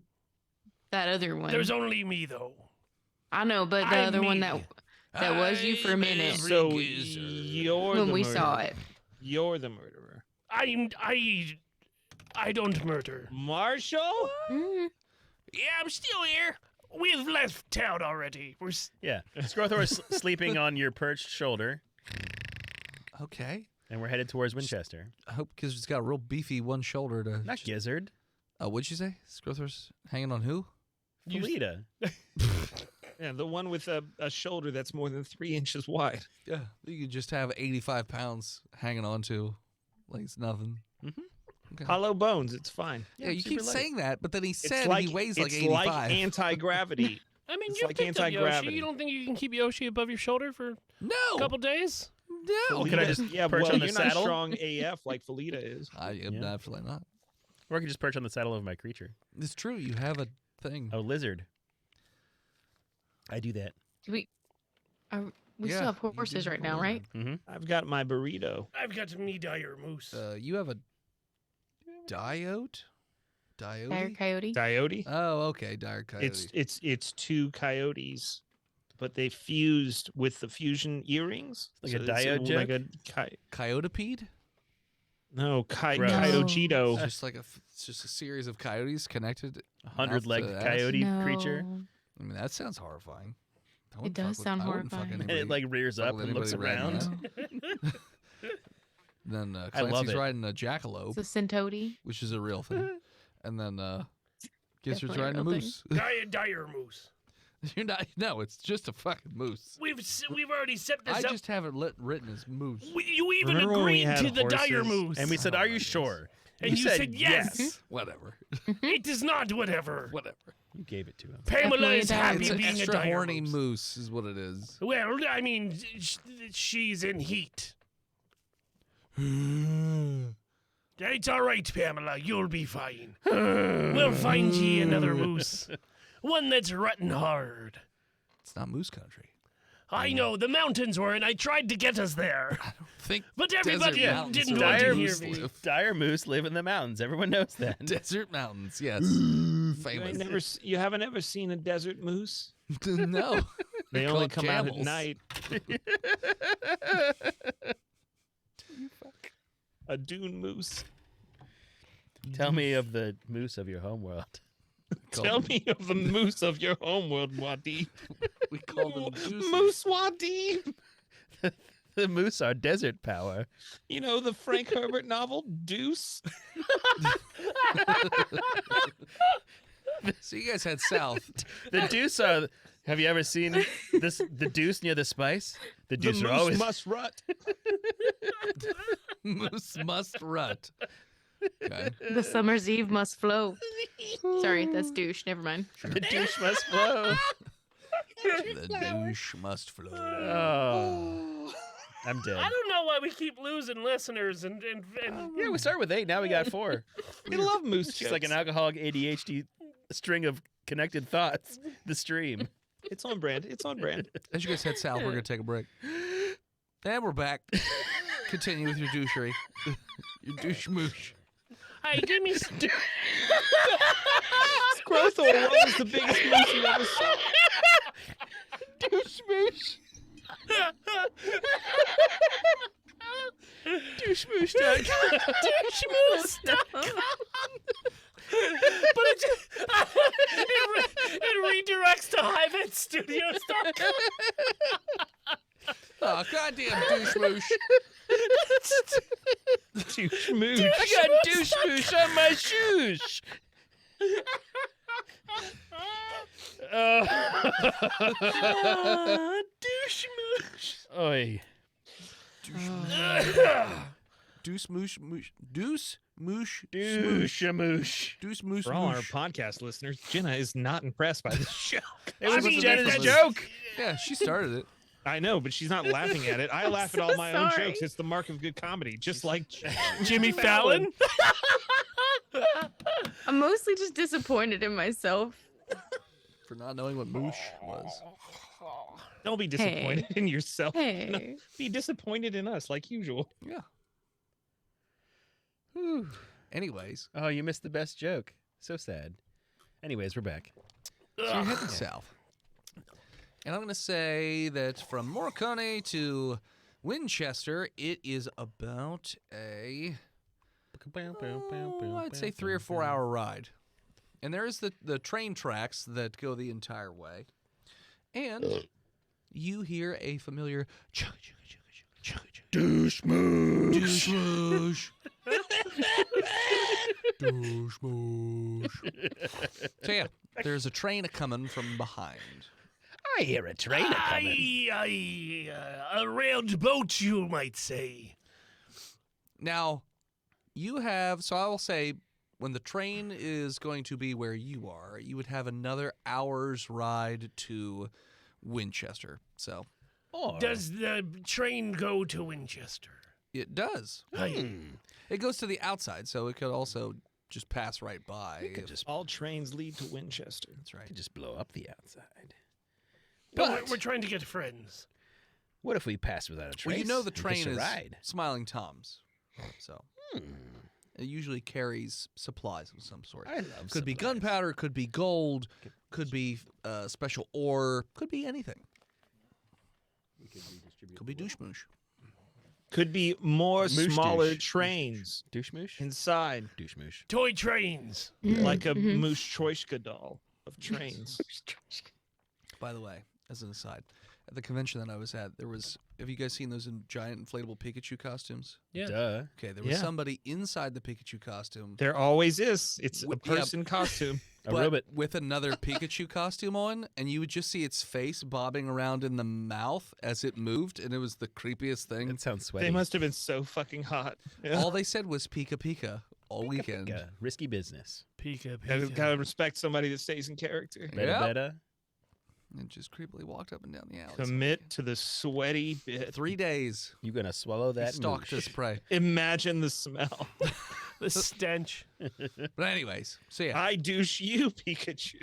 that other one. There's only me, though. I know, but the I'm other one me. that was you for a minute So Gizzard. you're when the we murderer. saw it. You're the murderer. I don't murder. Marshall? Mm. Yeah, I'm still here. We've left town already. Yeah. Skrothor is sleeping on your perched shoulder, Okay. and we're headed towards Winchester. I hope because it's got a real beefy one shoulder to. Not Gizzard. What'd you say? Skrothor's hanging on who? Felita. Yeah, the one with a shoulder that's more than 3 inches wide. Yeah. You could just have 85 pounds hanging on to like it's nothing. Mhm. Okay. Hollow bones, it's fine. Yeah, you super keep light. saying that, but then he It's said like, he weighs like it's 85. like anti-gravity. I mean, It's you like picked up Yoshi. anti-gravity. You don't think you can keep Yoshi above your shoulder for a No. couple days? No. Can I just yeah, perch well, on the you're saddle? not strong AF like Felita is. I am Yeah. absolutely not. Or I could just perch on the saddle of my creature. It's true. You have a thing. A lizard. I do that. We Yeah, still have you do horses have right a now, right? Mm-hmm. I've got my burrito. I've got me dire moose. You have a diode? Dire Diode? coyote. Coyote. Oh, okay. Dire coyote. It's 2 coyotes, but they fused with the fusion earrings. Like a it's diode like a Coyotopede? no Gross. coyote It's Cheeto. just like it's just a series of coyotes connected. A 100-legged Mouth to ass? coyote No. creature. I mean, that sounds horrifying. I It wouldn't does fuck with- sound I wouldn't fuck horrifying. And anybody. it like rears fuck up with and looks anybody riding around. that. Then I love Clancy's it. riding a jackalope, It's a centote. which is a real thing. And then Gizzards Definitely a riding a real thing. moose. Dire moose. You're not. No, it's just a fucking moose. We've already set this I up. just have it written as moose. You even Remember when we agreed had to the dire horses? moose. And we said, Oh "Are my you goodness. sure?" And you said yes. Whatever. It is not whatever. Whatever. You gave it to him. Pamela Definitely is a dire happy It's an being a extra dire horny moose. moose is what it is. Well, I mean, she's in heat. It's all right, Pamela. You'll be fine. We'll find ye another moose. One that's rutting hard. It's not moose country. I know, the mountains were, and I tried to get us there. Think But desert everybody mountains didn't are want where to hear moose me. live. Dire moose live in the mountains. Everyone knows that. Desert mountains, yes. Famous. You haven't ever seen a desert moose? No. They They're only called come out at camels. night. A dune moose. Tell me of the moose of your homeworld. Tell me of the moose of your homeworld, Wadi. We call them gooses. Moose Wadi. The moose are desert power. You know the Frank Herbert novel Deuce? So you guys head south. The deuce are. Have you ever seen this? The deuce near the spice. The The deuce moose are always. must rut. Moose must rut. Okay. The summer's eve must flow. Sorry, that's douche. Never mind. The douche must flow. The douche must flow. Oh, I'm dead. I don't know why we keep losing listeners and Yeah, we started with 8. Now we got 4. I love moose It's just like an alcoholic ADHD string of connected thoughts. The stream. It's on brand. It's on brand. As you guys head south, we're going to take a break. And we're back. Continue with your douchery. Your douche moosh. hey, give me Skrothor, what was the biggest moose you ever saw? Douche moosh. Douchemoosh.com. douchemoose.com. But it redirects to HiveHeadStudios.com. Oh, goddamn douche moosh. Douche moose. I got douche moosh on my shoes. Douchemoosh. Oi. Deuce moosh moosh. Deuce moosh Douche-a-moosh. Deuce moosh For all our moosh. podcast listeners, Jenna is not impressed by this show. It was mean, Jenna's if- joke. Yeah, she started it. I know, but she's not laughing at it. I laugh at all so my own sorry. jokes. It's the mark of good comedy, just like Jimmy Fallon. I'm mostly just disappointed in myself. For not knowing what moosh was. Don't be disappointed in yourself. Hey. Be disappointed in us, like usual. Yeah. Whew. Anyways, Oh, you missed the best joke. So sad. Anyways, we're back. so you're heading south. And I'm going to say that from Morricone to Winchester, it is about a, I'd say 3 or 4 hour ride. And there is the train tracks that go the entire way. And you hear a familiar chugga chugga chugga chugga chugga chugga. Douche moosh. Douche moosh. So yeah, there's a train a coming from behind. I hear a train a coming. A railed boat, you might say. Now, you have, so I will say, when the train is going to be where you are, you would have another hour's ride to Winchester. So Or Does the train go to Winchester? it does. It goes to the outside, so it could also just pass right by. you could if- just All trains lead to Winchester. That's right. could just blow up the outside. No, But we're trying to get friends. what if we pass without a trace? Well, you know the and hitch train a is ride. Smiling Tom's, so it usually carries supplies of some sort. I love Could be supplies. gunpowder, could be gold, could be special ore, could be anything. Could be douche-moosh. Could be more Moosh smaller douche. trains Douche-moosh? inside, Douche-moosh. Toy trains. like a Moose Choishka doll of trains. By the way, as an aside, at the convention that I was at, there was. Have you guys seen those giant inflatable Pikachu costumes? Yeah. Duh. Okay, there was Yeah. somebody inside the Pikachu costume, There always is. It's a Yeah. person costume. A but robot. with another Pikachu costume on, and you would just see its face bobbing around in the mouth as it moved, and it was the creepiest thing. That sounds sweaty. They must have been so fucking hot. Yeah. All they said was Pika Pika all weekend. Pika. Risky business. Pika, Gotta, Pika. gotta respect somebody that stays in character. Better, Yep. better. And just creepily walked up and down the alley. Commit to the sweaty bit. 3 days. You gonna swallow He that stalked moosh. his prey. Imagine the smell. The stench. But anyways, so yeah, I douche you, Pikachu.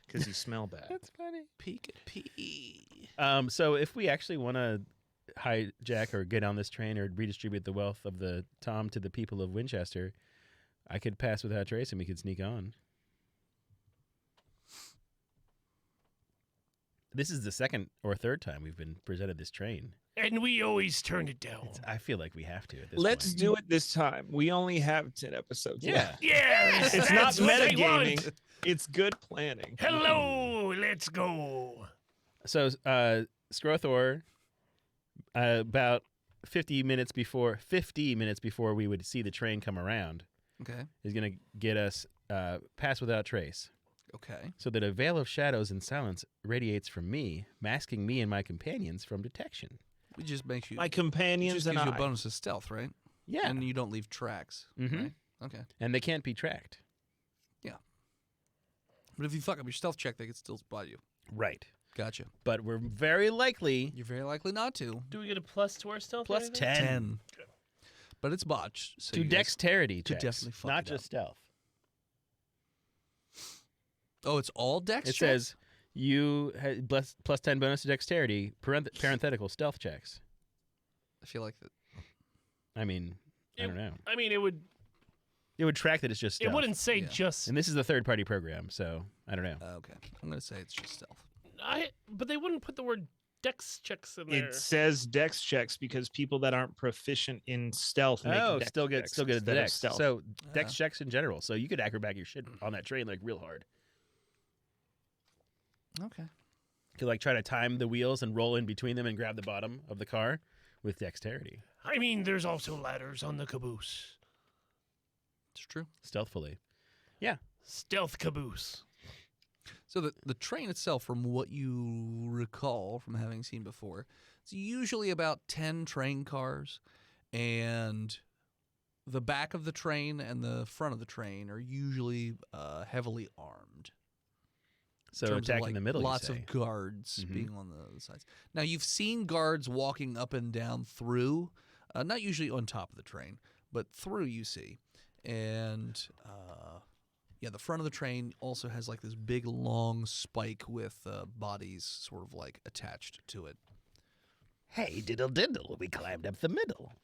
Because you smell bad. That's funny. Pika P. So if we actually want to hijack or get on this train or redistribute the wealth of the Tom to the people of Winchester, I could pass without trace and we could sneak on. This is the second or third time we've been presented this train. And we always turn it down. I feel like we have to at this Let's point. do it this time. We only have 10 episodes Yeah. left. Yes, It's not that's what I metagaming. want. It's good planning. Hello, let's go. So, Skrothor, about 50 minutes before we would see the train come around, Okay. is going to get us pass without trace, Okay. so that a veil of shadows and silence radiates from me, masking me and my companions from detection. It just makes you. My It companions just and gives you a I. bonus of stealth, right? Yeah, And you don't leave tracks. Mhm. Right? Okay. and they can't be tracked. But if you fuck up your stealth check, they could still spot you. Right. Gotcha. But we're very likely You're very likely not to. Do we get a plus to our stealth? plus or anything? 10 But it's botched. So to you guys- dexterity to checks, definitely fuck not it just up. stealth. Oh, it's all dex It checks? says you had plus 10 bonus to dexterity, parenthetical stealth checks. I feel like that. I mean, I don't know. I mean, it would track that it's just stealth. it wouldn't say Yeah. just And this is the third-party program, so I don't know. Okay. I'm going to say it's just stealth. but they wouldn't put the word dex checks in there. It says dex checks because people that aren't proficient in stealth make Oh, dex still get checks the instead of dex. stealth. So dex Ah. checks in general. So you could acrobat your shit on that train like real hard. Okay. You could like try to time the wheels and roll in between them and grab the bottom of the car with dexterity, I mean, there's also ladders on the caboose. It's true. stealthfully. Stealth caboose. So the train itself, from what you recall from having seen before, it's usually about 10 train cars, and the back of the train and the front of the train are usually heavily armed. in So terms of, attacking like, the middle. lots you say. of guards Mhm. being on the sides. Now you've seen guards walking up and down through, not usually on top of the train, but through you see, and yeah, the front of the train also has like this big long spike with bodies sort of like attached to it. Hey, diddle diddle, we climbed up the middle.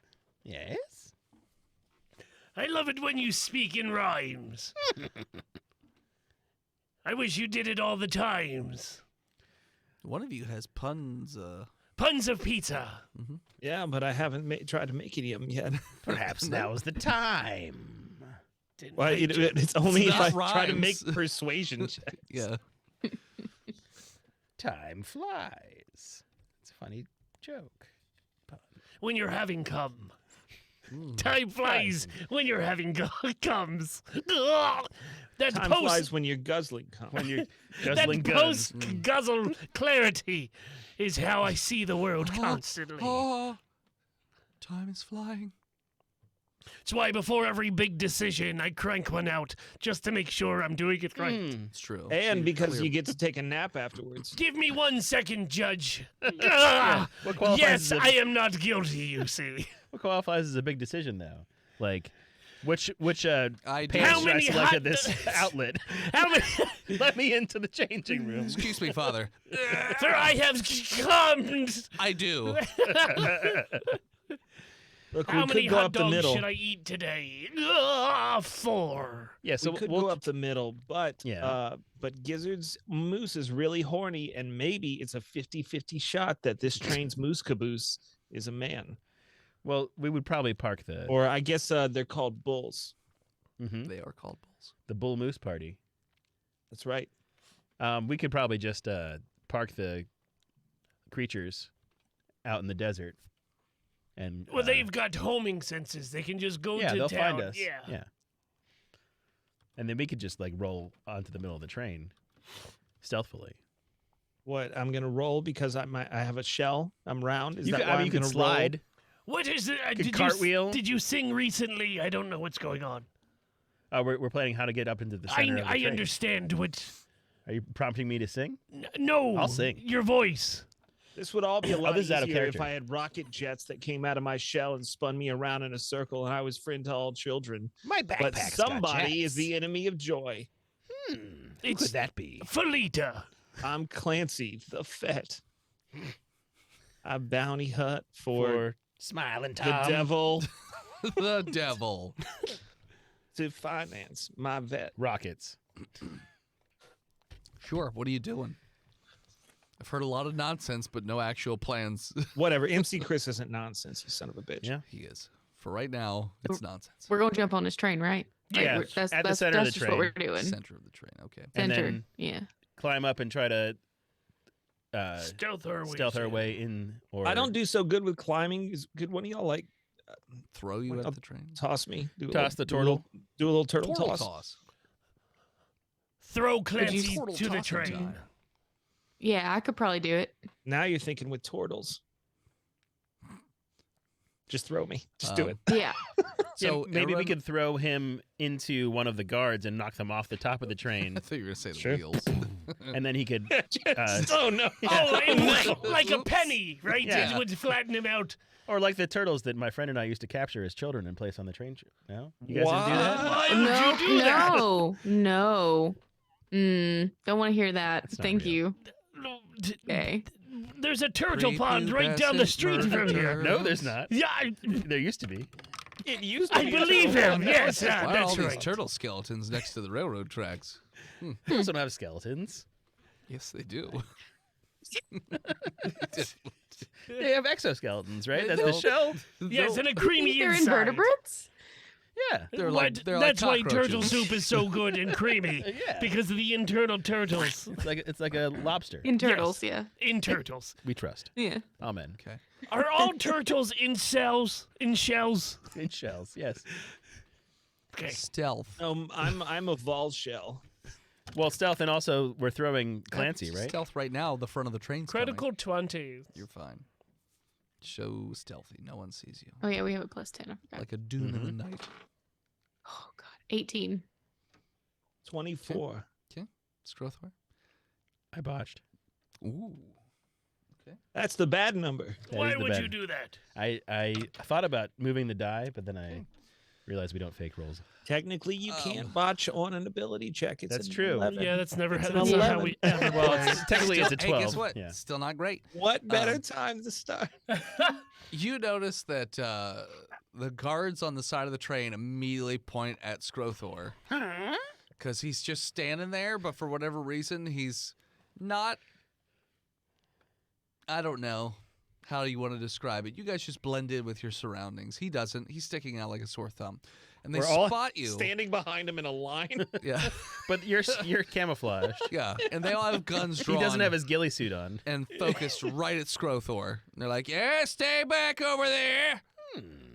Yes. I love it when you speak in rhymes. I wish you did it all the times. One of you has puns. Puns of pizza. Yeah, but I haven't tried to make any of them yet. Perhaps now's the time. Didn't Well, I it's only It's if not I try to make rhymes. persuasion checks. Yeah. Time flies. It's a funny joke. when you're having cum. Time flies when you're having gums. Ugh. That Time flies when you're guzzling. When you're that guzzling guns. post guzzle clarity is how I see the world constantly. Oh, time is flying. That's why before every big decision, I crank one out just to make sure I'm doing it right. It's true. And See, because clear- you get to take a nap afterwards. Give me 1 second, Judge. What qualifies Yes, as a- I am not guilty, you see. What qualifies as a big decision, though? Like, which I do. pants How should I many select hot at this dogs- outlet? How many? Let me into the changing room. Excuse me, Father. For I have come. I do. Look, How we many could go hot up the dogs middle. should I eat today? 4. Yeah, so We could we'll go up the middle, but Yeah. but Gizzards Moose is really horny, and maybe it's a 50-50 shot that this train's moose caboose is a man. Well, we would probably park the Or I guess they're called bulls. They are called bulls. the Bull Moose party. That's right. We could probably just park the creatures out in the desert, and Well, they've got homing senses. They can just go yeah, to they'll town. find us. Yeah. And then we could just like roll onto the middle of the train, stealthily. What I'm gonna roll because I have a shell. I'm round. Is You that could, why I mean, I'm you could gonna slide. What is it? Could cartwheel. Did you sing recently? I don't know what's going on. We're planning how to get up into the center of the I train. understand what. Are you prompting me to sing? No. I'll sing. Your voice. This would all be a lot this is out of easier if character. I had rocket jets that came out of my shell and spun me around in a circle, and I was friend to all children. My But somebody is the enemy of joy. Who It's could that be? Felita. I'm Clancy, the Fett. I bounty hunt for Smiling the Tom. devil The devil. to finance my vet. Rockets. Sure. What are you doing? I've heard a lot of nonsense, but no actual plans. Whatever. MC Chris isn't nonsense, you son of a bitch. Yeah. He is. For right now, it's nonsense. We're gonna jump on this train, right? Like, Yeah, that's at the that's, center of that's the just what we're train. doing. Center of the train. Okay. And Center. then- Yeah. Climb up and try to Stealth our way. stealth our way in. Or I don't do so good with climbing. Is good one of y'all like Throw you Well, at the train. toss me? Do a Toss little- the turtle. Do a little turtle Portal toss. toss. Throw Clancy Portal to the tossing train. time. Yeah, I could probably do it. Now you're thinking with turtles. Just throw me. Just do Um, it. Yeah. So maybe we everyone- could throw him into one of the guards and knock them off the top of the train, I thought you were gonna say the Sure. wheels. and then he could. Oh no! Oh, like a Oops. penny, right? Yeah. It would flatten him out. Or like the turtles that my friend and I used to capture as children and place on the train. No, you guys didn't do that. Why would No, you do that? no. Don't want to hear that. That's not Thank real. you. No, d- Okay. There's a turtle pond right down the street from here. No, there's not. Yeah, There used to be. It used to I be a believe turtle. him. Yes, Why are all that's these right. turtle skeletons next to the railroad tracks? Turtles don't have skeletons. Yes, they do. They have exoskeletons, right? They That's the don't. shell. Yes, and a You creamy think they're inside. invertebrates? Yeah. They're Why- like that's why turtle cockroaches. soup is so good and creamy. Yeah. Because of the internal turtles. It's like a lobster. In turtles, yeah. In turtles. We trust. Yeah. Amen. Okay. Are all turtles in cells? In shells? In shells, yes. Okay. Stealth. I'm a vol shell. Well, stealth, and also we're throwing Clancy, right? Stealth right now. The front of the train's coming. Critical 20. You're fine. So stealthy. No one sees you. Oh yeah, we have a +10. I forgot. Like a dune in the night. Oh god, 18. 24. Skrothor. I botched. Ooh. That's the bad number. That Why is the would you bad. do that? I thought about moving the die, but then I realized we don't fake rolls. Technically, you can't botch on an ability check. It's That's an true. 11. Yeah, that's never It's had. an That's not how 11. we ever Well, play. technically it's a 12. Hey, guess what? Yeah. Still not great. What better time to start? You notice that the guards on the side of the train immediately point at Skrothor. Because he's just standing there, but for whatever reason, he's not. I don't know how you want to describe it. You guys just blend in with your surroundings. He doesn't. He's sticking out like a sore thumb. And they We're all spot you. standing behind him in a line. Yeah. But you're camouflaged. Yeah. And they all have guns He drawn. doesn't have his ghillie suit on. and focused right at Skrothor. And they're like, yeah, stay back over there.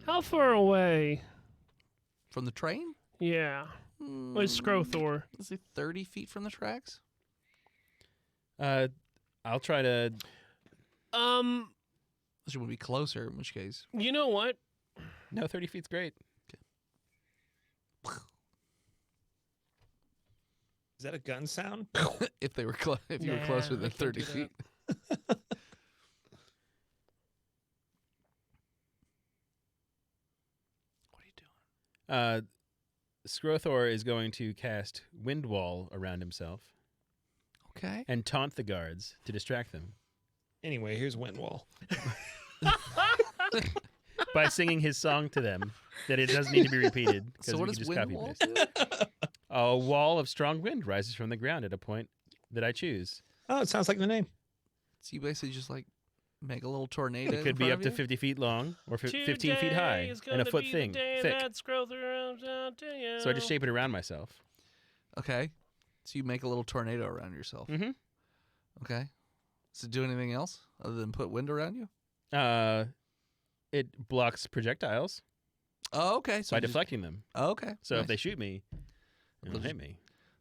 How far away? From the train? Yeah. Where's Skrothor? Is it 30 feet from the tracks? I'll try to. She would be closer, in which case. You know what? No, 30 feet's great. Is that a gun sound? If they were if you were Nah, closer I than can't 30 do that. feet. What are you doing? Skrothor is going to cast Wind Wall around himself Okay. and taunt the guards to distract them Anyway, here's Windwall. by singing his song to them that it doesn't need to be repeated. So what we does can just wind copy wall and paste. do? A wall of strong wind rises from the ground at a point that I choose. Oh, it sounds like the name. So you basically just like make a little tornado. It in could be front up of to you? 50 feet long or 15 feet Today high is and a gonna foot be the thick. day that Skrothor comes out to you. So I just shape it around myself. Okay. So you make a little tornado around yourself. Mm-hmm. Okay. Does it do anything else other than put wind around you? It blocks projectiles Oh, okay. So by you just- deflecting them. Oh, okay. So nice. if they shoot me, They'll they'll hit just- me.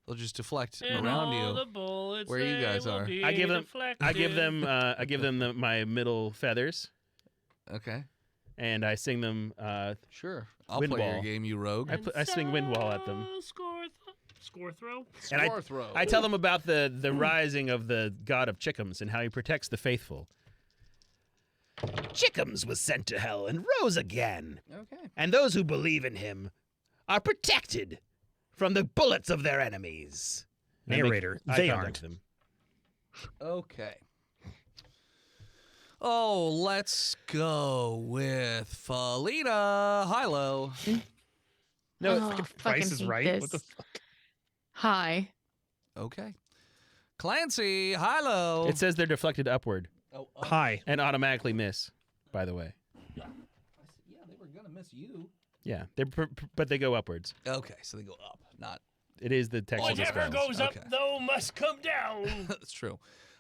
They'll just deflect And around all you. the bullets where you they guys will are. be I give them- I give deflected. them my middle feathers, Okay. and I sing them. Sure. I'll Wind play your wall. game, you rogue. I swing wind wall at them. Score throw. And I- Score throw. I tell them about the rising of the god of Chickums and how he protects the faithful. Chickums was sent to hell and rose again, Okay. and those who believe in him are protected from the bullets of their enemies. And I make Narrator, eye they contact aren't. with them. Okay. Oh, let's go with Felina Hilo. No, Oh, fucking fucking Price is hate right. What the this. fuck? Hi. Okay. Clancy Hilo. It says they're deflected upward oh, Hi. and automatically miss, by the way. yeah, they were gonna miss you. Yeah, but they go upwards. Okay, so they go up, not. It is the text of the Whatever spells. goes Okay. up, though, must come down. That's true.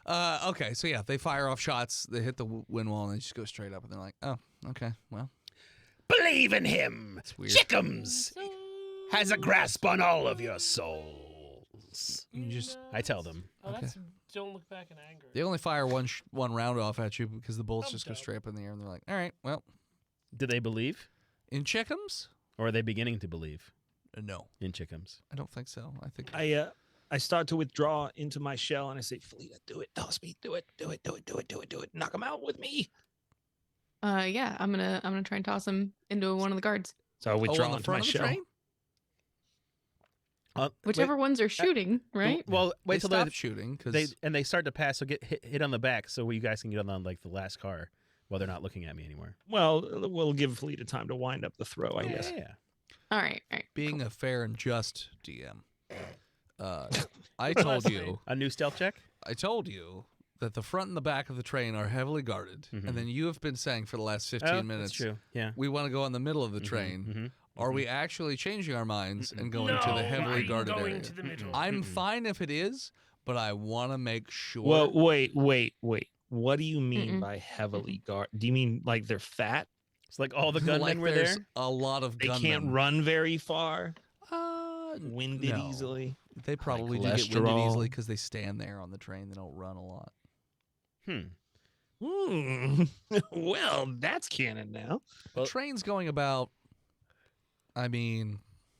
Okay, so yeah, they fire off shots. They hit the wind wall and they just go straight up. And they're like, "Oh, okay, well, Believe in him. it's weird." Chickums has a grasp on all of your souls. You just I tell them. Oh, Okay. that's don't look back in anger. they only fire one round off at you because the bullets I'm just go dope. straight up in the air. And they're like, "All right, well, Do they believe? in Chickums? Or are they beginning to believe No, in Chickums? I don't think so. I think I start to withdraw into my shell and I say, Felina, do it. Toss me. Do it. Do it. Do it. Do it. Do it. Do it. Knock him out with me. Yeah, I'm gonna try and toss him into one of the guards. So I oh, withdraw on the into my front of the shell. train. Whichever ones are shooting, right? Well, wait till they stop shooting because they start to pass, so get hit on the back, so you guys can get on like the last car while they're not looking at me anymore. Well, we'll give Felina time to wind up the throw, I guess. Yeah. All right. being a fair and just DM, I told you. A new stealth check. I told you that the front and the back of the train are heavily guarded, Mhm. and then you have been saying for the last 15 Oh, minutes, That's true. Yeah. we want to go on the middle of the train. Mhm. Are we actually changing our minds and going no, to the heavily I'm guarded going area? to the middle. I'm fine if it is, but I want to make sure. Well, wait. What do you mean Mm-mm. by heavily guard? Do you mean like they're fat? It's like all the gunmen like were there's there. a lot of They gunmen. can't run very far. Winded no. easily. They probably do get winded cholesterol. easily because they stand there on the train. They don't run a lot. Well, that's canon now. Well- the train's going about. I mean,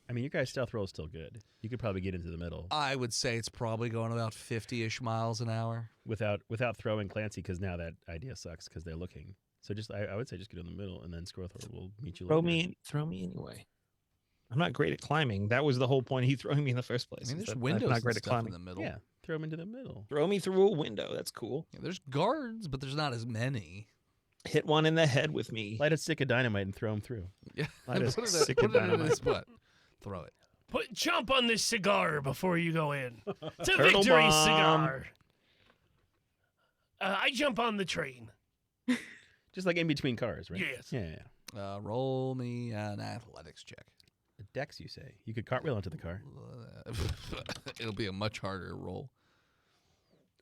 Your guys' stealth roll is still good. You could probably get into the middle I would say it's probably going about 50-ish miles an hour. without throwing Clancy, because now that idea sucks because they're looking. So just I would say just get in the middle, and then Skrothor will meet you. Throw later. me anyway. I'm not great at climbing. That was the whole point of he throwing me in the first I place. mean, is there's that windows I'm not and great at stuff in climbing. the middle. Yeah, throw him into the middle. Throw me through a window. That's cool. Yeah, there's guards, but there's not as many. Hit one in the head with me. Light a stick of dynamite and throw him through. Yeah, Light a put stick it of in dynamite. his butt. Throw it. Jump on this cigar before you go in. It's a Turtle victory bomb. cigar. I jump on the train. Just like in between cars, right? Yes. Yeah. Roll me an athletics check. Dex, you say? You could cartwheel into the car. It'll be a much harder roll.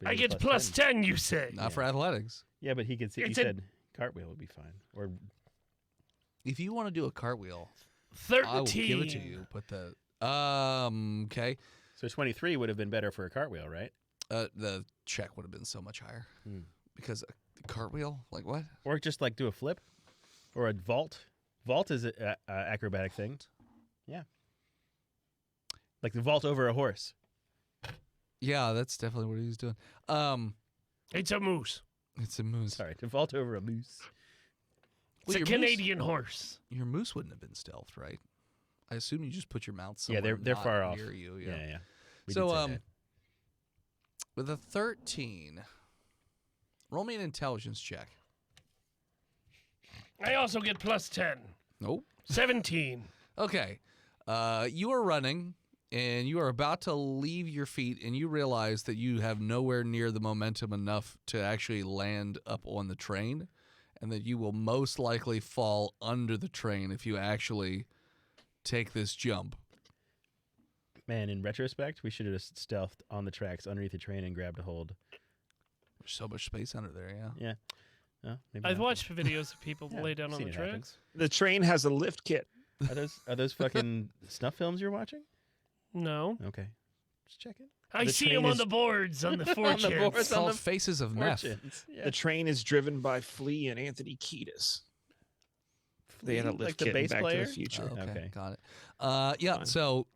But I he's get plus 10, you say. Not for athletics. Yeah, but he could see. You It's a- said cartwheel would be fine. Or If you want to do a cartwheel, 13. I will give it to you. But okay. So 23 would have been better for a cartwheel, right? The check would have been so much higher because a cartwheel, like what? Or just like do a flip or a vault. Vault is an acrobatic thing. Yeah. Like the vault over a horse. Yeah, that's definitely what he's doing. It's a moose. It's a moose. Sorry, to vault over a moose. It's a your Canadian horse. Your moose wouldn't have been stealthed, right? I assume you just put your mouth Yeah, somewhere. they're not far off. near you. Yeah. We So did say that. with a 13, roll me an intelligence check. I also get plus 10. Nope. 17. Okay. You are running, and you are about to leave your feet, and you realize that you have nowhere near the momentum enough to actually land up on the train, and that you will most likely fall under the train if you actually take this jump. Man, in retrospect, we should have just stealthed on the tracks underneath the train and grabbed a hold. There's so much space under there, yeah. Yeah. No, maybe I've not. watched videos of people Yeah, lay down on seen the it happen. tracks. The train has a lift kit. Are those fucking snuff films you're watching? No. Okay. Just checking. I The see train them on is- the boards on the On the fortunes. boards. It's on called the Faces of Meth. Fortunes. Yeah. The train is driven by Flea and Anthony Kiedis. They had a Like lift the kit in bass Back player? to the Future. Okay, Okay. got it. Yeah, Fine. so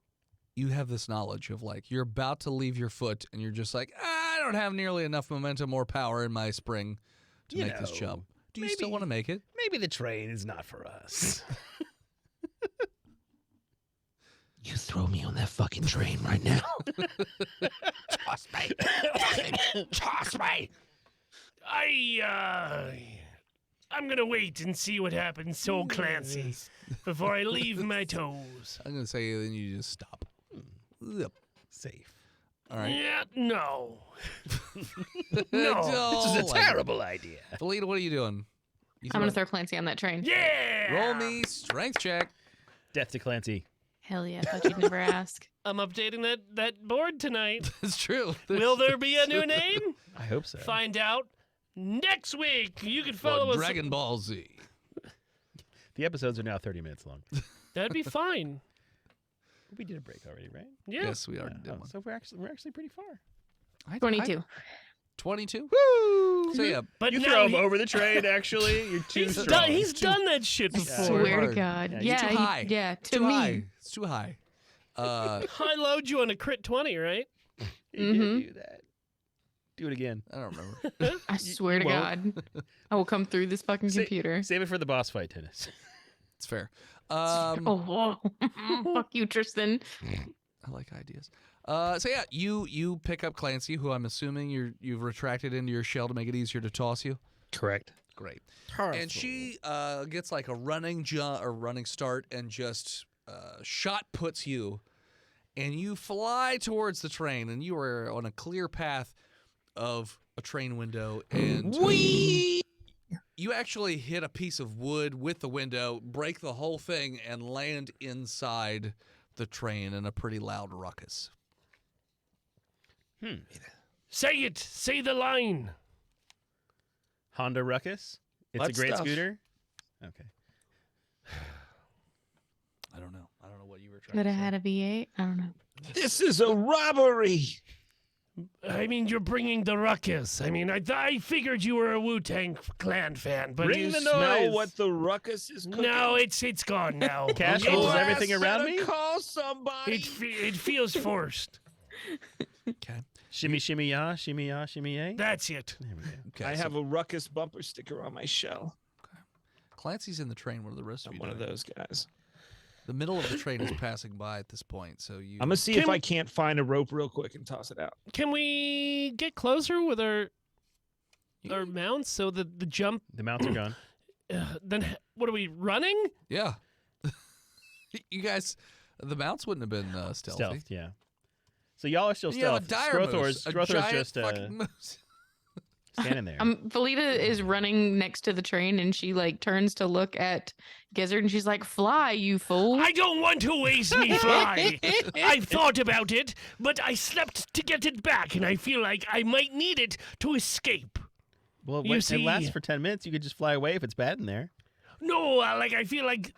you have this knowledge of like you're about to leave your foot and you're just like, I don't have nearly enough momentum or power in my spring to You make this know, jump. Do you still maybe- want to make it? Maybe the train is not for us. You throw me on that fucking train right now. Toss me. Toss me. I'm gonna wait and see what happens to old Clancy before I leave my toes. I'm going to say then you just stop. Yep. Safe. All right. Yeah, no. No. This is a terrible idea. Felita, what are you doing? You I'm gonna throw- throw Clancy on that train. Yeah. Roll me strength check. Death to Clancy. Hell yeah! I thought you'd never ask. I'm updating that board tonight. That's true. Will there be a new name? I hope so. Find out next week. You can follow Or us. Dragon Ball Z. The episodes are now 30 minutes long. That'd be fine. We did a break already, right? Yeah. Yes, we already Yeah. did one. So we're actually pretty far. 22. 22? Woo! So yeah, But You now throw him he- over the train. Actually, you're too he's strong. done, he's done that shit I before. swear hard. to God. Yeah, Yeah, you're too high. yeah, to too me. high. It's too high. I load you on a crit 20, right? You did Mhm. do that. Do it again. I don't remember. I swear to won't. God. I will come through this fucking Say- computer. Save it for the boss fight, Dennis. It's fair. Oh, fuck you, Tristan. I like ideas. So yeah, you pick up Clancy, who I'm assuming you've retracted into your shell to make it easier to toss you. Correct. Great. And she gets like a running start and just shot puts you, and you fly towards the train, and you are on a clear path of a train window, and you actually hit a piece of wood with the window, break the whole thing, and land inside the train in a pretty loud ruckus. Say it. Say the line. Honda Ruckus. It's What a great stuff? scooter. Okay. I don't know what you were trying That to I say. had a V8? I don't know. This is a robbery. I mean, you're bringing the ruckus. I mean, I figured you were a Wu-Tang Clan fan, but Bring you the Smell noise. what the ruckus is cooking. no, it's gone now. Cash It- rolls Your everything ass around better me? Call somebody. it feels forced. Okay. Shimmy, shimmy, ya, shimmy, ya, shimmy, yay. That's it. There we go. Okay. I so have a ruckus bumper sticker on my shell. Clancy's in the train. What are the rest of I'm you one of doing? those guys. The middle of the train is passing by at this point, so you. I'm gonna see Can if we- I can't find a rope real quick and toss it out. Can we get closer with our mounts so that the jump? The mounts are gone. Then what are we running? Yeah. You guys, the mounts wouldn't have been stealthy. Stealth, yeah. So y'all are still You have a stealth. dire moose, a Skrothor's giant just fucking moose. standing there. Felita is running next to the train and she like turns to look at Gizzard and she's like, "Fly, you fool." I don't want to waste me fly. I've thought about it, but I slept to get it back, and I feel like I might need it to escape. Well, You when see- it lasts for 10 minutes. You could just fly away if it's bad in there. No, like I feel like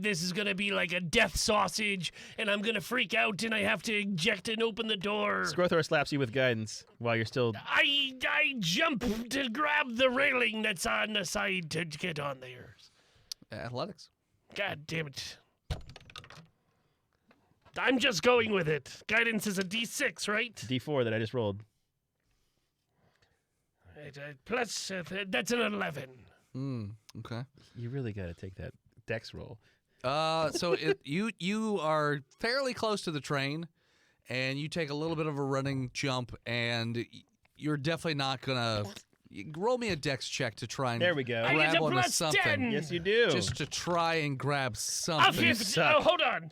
this is gonna be like a death sausage, and I'm gonna freak out, and I have to eject and open the door. Skrothor slaps you with guidance while you're still. I jump to grab the railing that's on the side to get on there. Athletics. God damn it. I'm just going with it. Guidance is a D6, right? D4 that I just rolled. Right, plus, that's an 11. Okay. You really got to take that dex roll. So you are fairly close to the train, and you take a little bit of a running jump, and you're definitely not gonna roll me a dex check to try and There we go. I get grab a onto plus something. 10. Yes, you do. Just to try and grab A something. 15. Oh, hold on.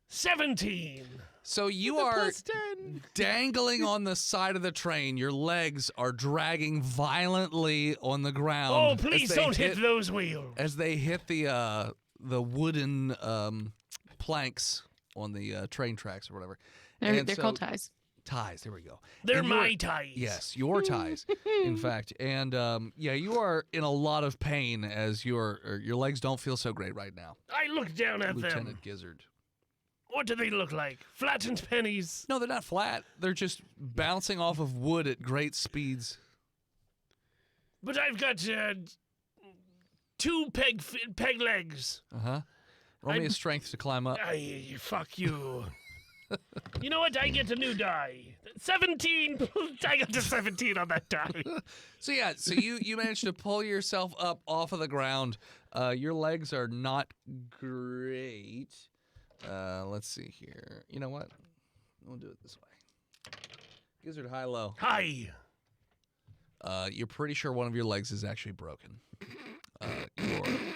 17. So you are Plus 10. dangling on the side of the train. Your legs are dragging violently on the ground. Oh, as please they don't hit those wheels. as they hit the wooden planks on the train tracks or whatever. They're And called so- ties. Ties. There we go. They're And you're- my ties. Yes, your ties, in fact. And yeah, you are in a lot of pain as your legs don't feel so great right now, I look down at them. Lieutenant Gizzard. What do they look like? Flattened pennies. No, they're not flat. They're just bouncing off of wood at great speeds. But I've got 2 peg legs. Uh-huh. Roll me a I'm- strength to climb up. Fuck you. You know what? I get a new die. 17. I got a 17 on that die. So yeah, so you managed to pull yourself up off of the ground. Your legs are not great. Let's see here. You know what? We'll do it this way. Gizzard, high, low. Hi. You're pretty sure one of your legs is actually broken.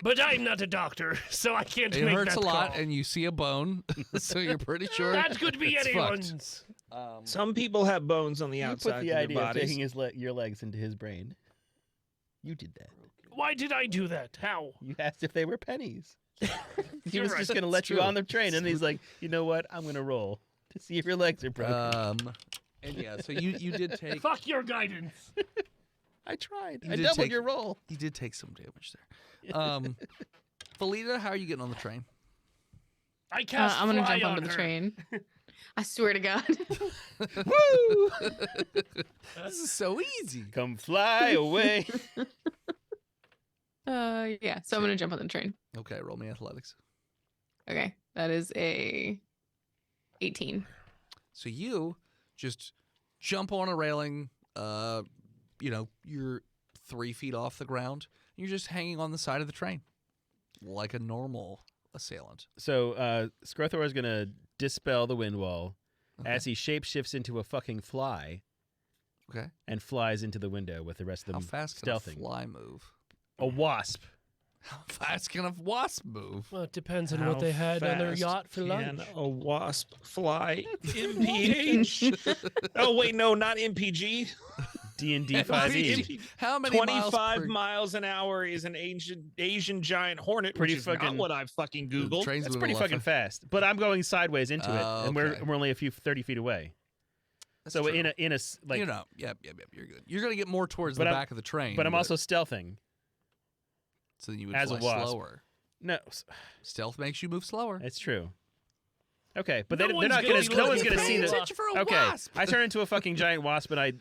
But I'm not a doctor, so I can't It make hurts that a lot, call. and you see a bone, so you're pretty sure That could be it's anyone's. fucked. Some people have bones on the You outside put the of their idea of bodies. taking your legs into his brain. You did that. Why did I do that? How? You asked if they were pennies. He You're was right, just going to that's let you true. on the train, and he's like, you know what? I'm going to roll to see if your legs are broken. And yeah, so you did take Fuck your guidance. I tried. you I did doubled take- your roll. you did take some damage there. Felita, how are you getting on the train? I cast I'm gonna fly jump on onto the her. train. I swear to God. Woo! This is so easy. Come fly away. Yeah. So I'm gonna jump on the train. Okay, roll me athletics. Okay, that is a 18. So you just jump on a railing. You're 3 feet off the ground. You're just hanging on the side of the train, like a normal assailant. So Skrothor is going to dispel the wind wall Okay. as he shapeshifts into a fucking fly Okay. and flies into the window with the rest of How them fast can stealthing. a fly move? A wasp. How fast can a wasp move? Well, it depends on How what they had on their fast yacht for lunch. Can a wasp fly MPH? Oh wait, no, not MPG. D&D 5e. How many 25 miles miles an hour is an Asian giant hornet, Pretty which is not fucking- what I fucking per googled. train's That's moving pretty a lot fucking faster. fast. But I'm going sideways into it, and Okay. we're only a few 30 feet away. That's So true. in a like, you know, yep, you're good. You're gonna get more towards But the I'm- back of the train. but I'm also stealthing. so you would as a fly wasp. slower. No, Stealth makes you move slower. it's true. Okay, but No they're one's not gonna gonna. be No one's looking gonna see at the. that. for a Okay, wasp. I turn into a fucking giant wasp and I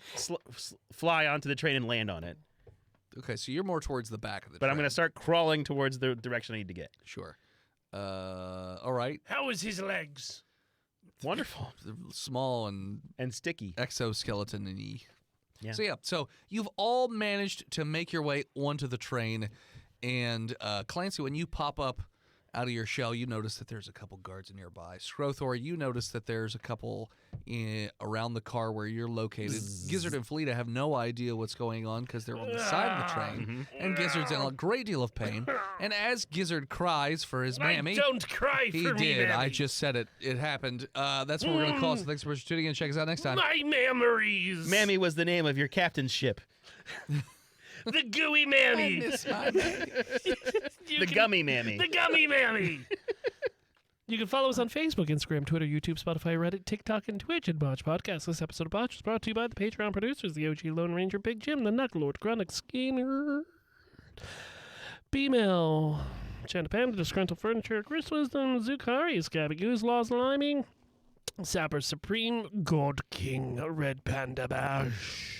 fly onto the train and land on it. Okay, so you're more towards the back of the But train. I'm gonna start crawling towards the direction I need to get. Sure. All right. How is his legs? Wonderful They're small and and sticky. exoskeleton-y. Yeah. So you've all managed to make your way onto the train, and Clancy, when you pop up out of your shell, you notice that there's a couple guards nearby. Skrothor, you notice that there's a couple around the car where you're located. Gizzard and Felita have no idea what's going on because they're on the side of the train, and Gizzard's in a great deal of pain. And as Gizzard cries for his mammy, I don't cry he for me, did. I Mammy. just said it. It happened. That's what we're going to call it. So thanks for tuning in. Check us out next time. My memories. Mammy was the name of your captain's ship. The gooey mammy. The gummy mammy. The gummy mammy. You can follow us on Facebook, Instagram, Twitter, YouTube, Spotify, Reddit, TikTok, and Twitch at Botched Podcast. This episode of Botched was brought to you by the Patreon producers, the OG Lone Ranger, Big Jim, the Knucklord, Grunick Skinner, B-Mill, Panda, Disgruntled Furniture, Chris Wisdom, Zukari, Scabby Goose, Laws Liming, Sapper Supreme, God King, Red Panda Bash.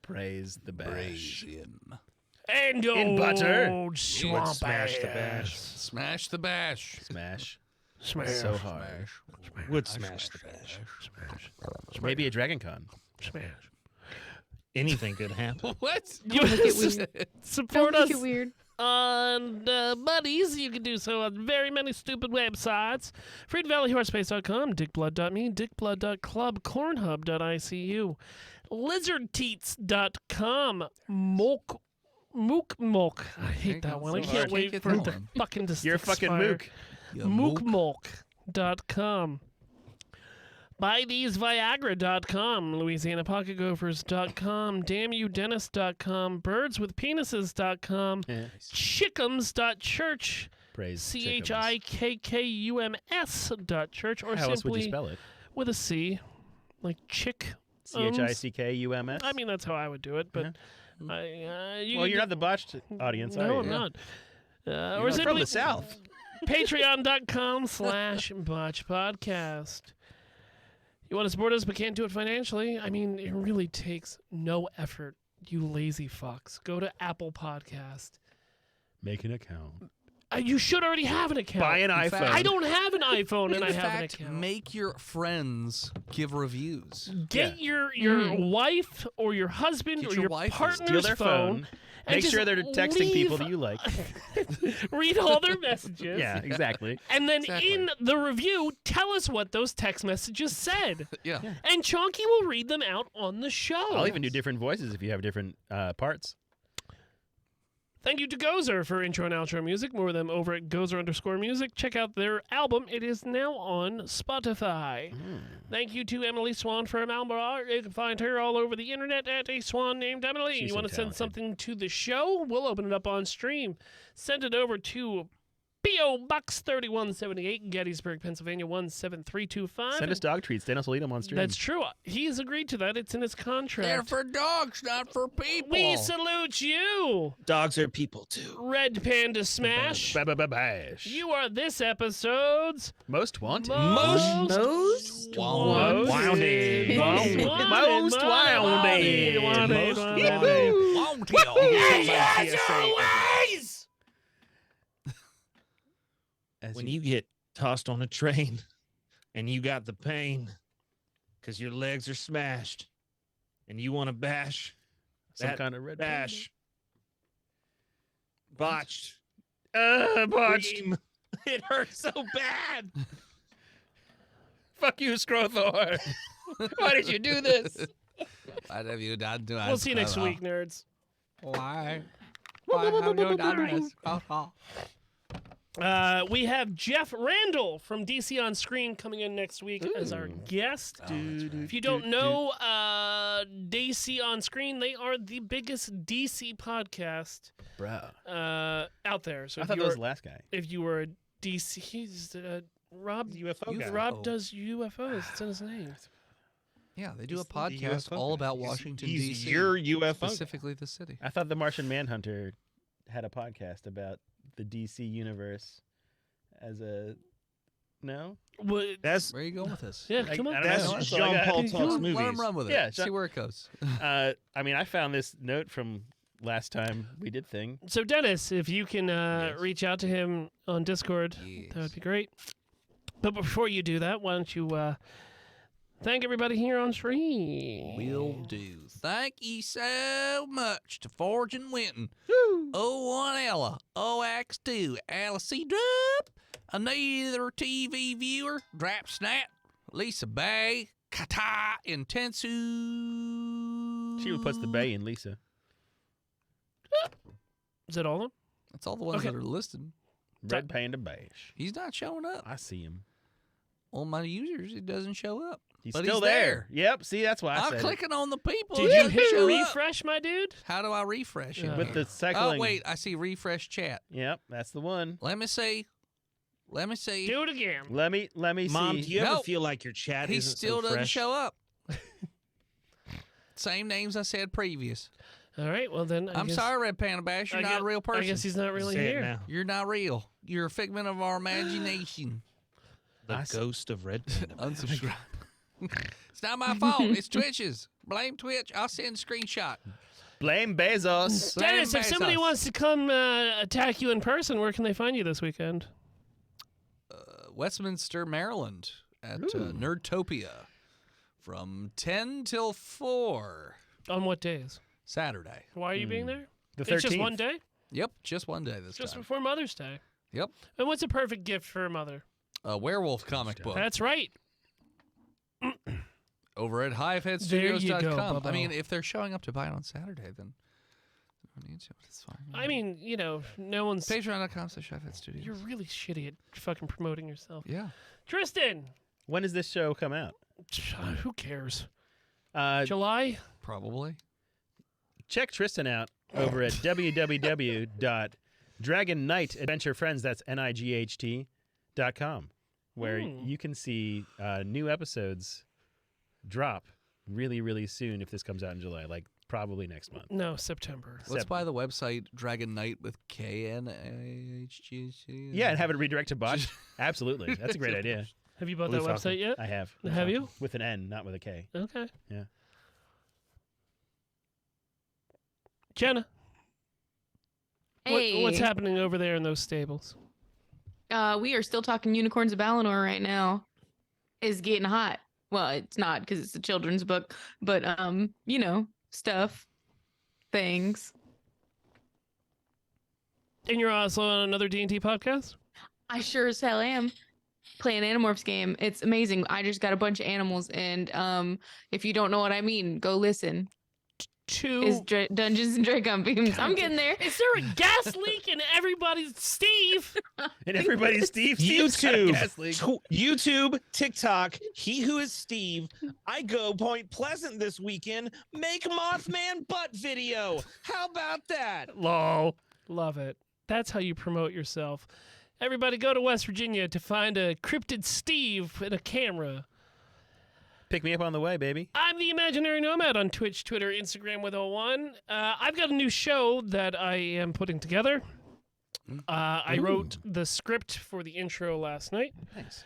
Praise the bash. him. And In butter. old Swamp smash the Ass. bash. Smash the bash. Smash. Smash. So hard. Would smash the bash. Maybe a Dragon Con. Smash. Anything could happen. What? You support Don't us make it weird. on Buddies. You can do so on very many stupid websites. FreedomValleyHorseSpace.com, dickblood.me, dickblood.club, cornhub.icu, lizardteats.com, mook. I hate that one. I So can't hard. wait Can't for get it to that one. fucking just You're a fucking expire. mook. Mookmolk.com. BuyTheseViagra.com, LouisianaPocketGophers.com, DamnYouDentist.com, BirdsWithPenises.com, Chickums.church, Praise CHIKKUMS.church, or How else would you simply spell it? with a C, like chick. CHICKUMS? I mean, that's how I would do it, but Well, you're not the botched audience, are No, you? I'm not. You're Or not from simply the South. Patreon.com/BotchPodcast. You want to support us but can't do it financially? I mean, it really takes no effort, you lazy fucks. Go to Apple Podcast. Make an account. You should already have an account. Buy an In iPhone. fact- I don't have an iPhone and In I have an fact, account. make your friends give reviews. Get your wife or your husband Get or your your wife to partner's Steal their phone. and Make just sure they're texting people that leave- you like. read all their messages. Yeah, exactly. And then Exactly. in the review, tell us what those text messages said. Yeah. And Chonky will read them out on the show. I'll even do different voices if you have different parts. Thank you to Gozer for intro and outro music. More of them over at Gozer_music. Check out their album. It is now on Spotify. Thank you to Emily Swan for her album art. You can find her all over the internet at a swan named Emily. She's You so want to send talented. something to the show? We'll open it up on stream. Send it over to P.O. Box 3178, Gettysburg, Pennsylvania 17325. Send us dog treats. Dennis will eat them on stream. That's true. He's agreed to that. It's in his contract. They're for dogs, not for people. We salute you, Dogs are people too. Red Panda Smash. Bash. You are this episode's Most wanted. most Wanted. wanted. Wanted. Wanted. Most wanted. Wanted. Wanted. When you get tossed on a train and you got the pain because your legs are smashed and you want to bash, some that kind of red bash. Botched. Botched. Cream. It hurts so bad. Fuck you, Skrothor. Why did you do this? Why have you done to us? We'll see you next week, nerds. Why? Why have you done this? We have Jeff Randall from DC on Screen coming in next week as our guest. If you don't know DC on Screen, they are the biggest DC podcast Bro. out there. So I if thought you that were, was the last guy. if you were a DC, he's Rob. UFO guy. Rob does UFOs. It's in his name. Yeah, they do a He's the podcast UFO all guy. about He's- Washington, he's D.C. your UFO guy. Specifically the city. I thought the Martian Manhunter had a podcast about the DC universe as a... No? What? That's Where are you going with this? Yeah, I- come on. I don't that's know. That's all I Jean got. Paul Come talks on, Let him movies. run with it. Yeah, See where it goes. I mean, I found this note from last time we did thing. So Dennis, if you can reach out to him on Discord, that would be great. But before you do that, why don't you thank everybody here on stream? Will do. Thank you so much to Forge and Winton. 01 Ella, OX2, Alice C. Drup, another TV viewer, Drap Snap, Lisa Bay, Kata, Intensu. She puts the bay in Lisa. Is that all of them? That's all the ones Okay. that are listed. Red Panda Bash. He's not showing up. I see him. On my users, it doesn't show up. He's But still he's there. Yep. See, that's why I I'm said it. clicking on the people. Did It you doesn't hit show up. refresh, my dude? How do I refresh it? with the cycling. Oh, wait. I see refresh chat. Yep, that's the one. Let me see. Do it again. Let me Mom, see. do you ever Nope. feel like your chat He isn't still so doesn't fresh? show up. Same names I said previous. All right. Well, then I'm sorry, Red Panda Bash. You're not a real person. I guess he's not really Say it here. now. You're not real. You're a figment of our imagination. The ghost of Red Panda. Unsubscribe. It's not my fault. It's Twitch's. Blame Twitch. I'll send a screenshot. Blame Bezos. Dennis, Blame if somebody Bezos. wants to come attack you in person, where can they find you this weekend? Westminster, Maryland at Nerdtopia from 10 till 4 On what days? Saturday. Why are you being there? The It's just 13th. one day? Yep, just one day this Just time. before Mother's Day. Yep. And what's a perfect gift for a mother? A werewolf comic book That's right. over at There hiveheadstudios.com. you go, I Bubba. mean, if they're showing up to buy it on Saturday, then no need to, but it's fine. I mean, no one's... Patreon.com/hiveheadstudios. You're really shitty at fucking promoting yourself. Yeah. Tristan! When does this show come out? Who cares? July. Probably. Check Tristan out over at www.dragonknightadventurefriends, that's NIGHT.com, where you can see new episodes drop really, really soon if this comes out in July, like probably next month. No, September. Let's buy the website Dragon Knight with KNIGHT. Yeah, and have it redirect to Botched. Absolutely. That's a great idea. Have you bought that Blue Falcon. website yet? I have. Have you? With an N, not with a K. Okay. Yeah. Jenna, Hey, what's happening over there in those stables? We are still talking Unicorns of Balinor right now. It's getting hot. Well, it's not because it's a children's book, but stuff, things. And you're also on another D&D podcast? I sure as hell am. Playing Animorphs game. It's amazing. I just got a bunch of animals, and if you don't know what I mean, go listen. Is Dungeons and Dragons beams. I'm getting there. Is there a gas leak in everybody's Steve? And everybody's Steve. Steve's got a gas leak. YouTube, TikTok, He Who Is Steve. I go Point Pleasant this weekend. Make Mothman butt video. How about that? Lol. Love it. That's how you promote yourself. Everybody go to West Virginia to find a cryptid Steve and a camera. Pick me up on the way, baby. I'm the Imaginary Nomad on Twitch, Twitter, Instagram with 01. I've got a new show that I am putting together. I wrote the script for the intro last night. Thanks.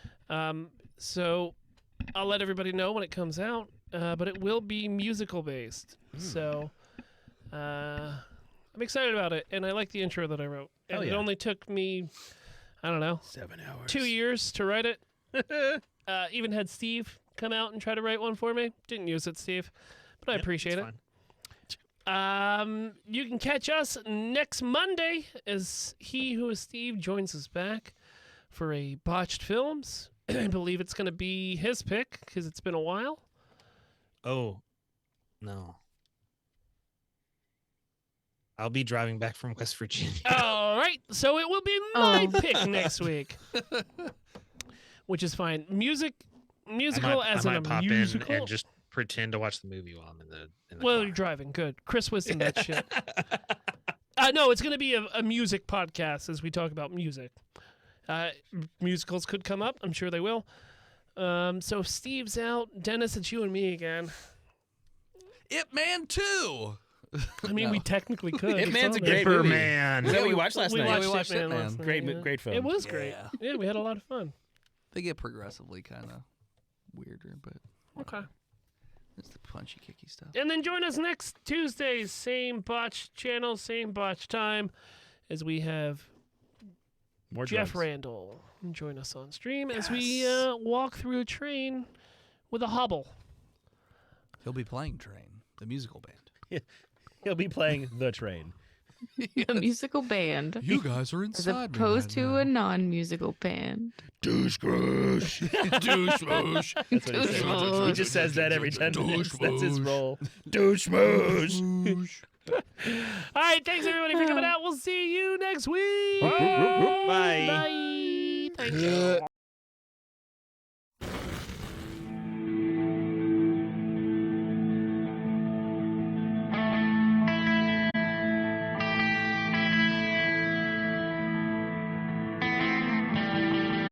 So I'll let everybody know when it comes out, but it will be musical based. So I'm excited about it, and I like the intro that I wrote. And it only took me, I don't know, 7 hours. 2 years to write it. Even had Steve come out and try to write one for me. Didn't use it, Steve, but I appreciate it. You can catch us next Monday as He Who Is Steve joins us back for a Botched Films. I believe it's going to be his pick because it's been a while. Oh, no. I'll be driving back from West Virginia. All right, so it will be my pick next week, which is fine. Musical as in a pop musical. in and just pretend to watch the movie while I'm in the Well, car. you're driving. Good. Chris Wisdom, that shit. No, it's going to be a music podcast as we talk about music. Musicals could come up. I'm sure they will. So if Steve's out, Dennis, it's you and me again. Ip Man 2. I mean, we technically could. Ip It's Man's a on there. great movie. Man. Is that what we watched last We night? watched Ip Ip Man Man. last night, Great, yeah. great film. It was great. Yeah, we had a lot of fun. They get progressively kind of weirder, but Okay. it's the punchy, kicky stuff. And then join us next Tuesday, same Botched channel, same Botched time, as we have More Jeff drugs. Randall join us on stream as we walk through a train with a hobble. He'll be playing Train, the musical band. He'll be playing The Train. A musical band. You guys are As inside opposed me to a non-musical band. douche crush. Douche mush. That's what he says. Douche He just says that every 10 minutes. That's his Douche role. Douche mush. All right, thanks everybody for coming out. We'll see you next week. Bye. Bye. Thank you.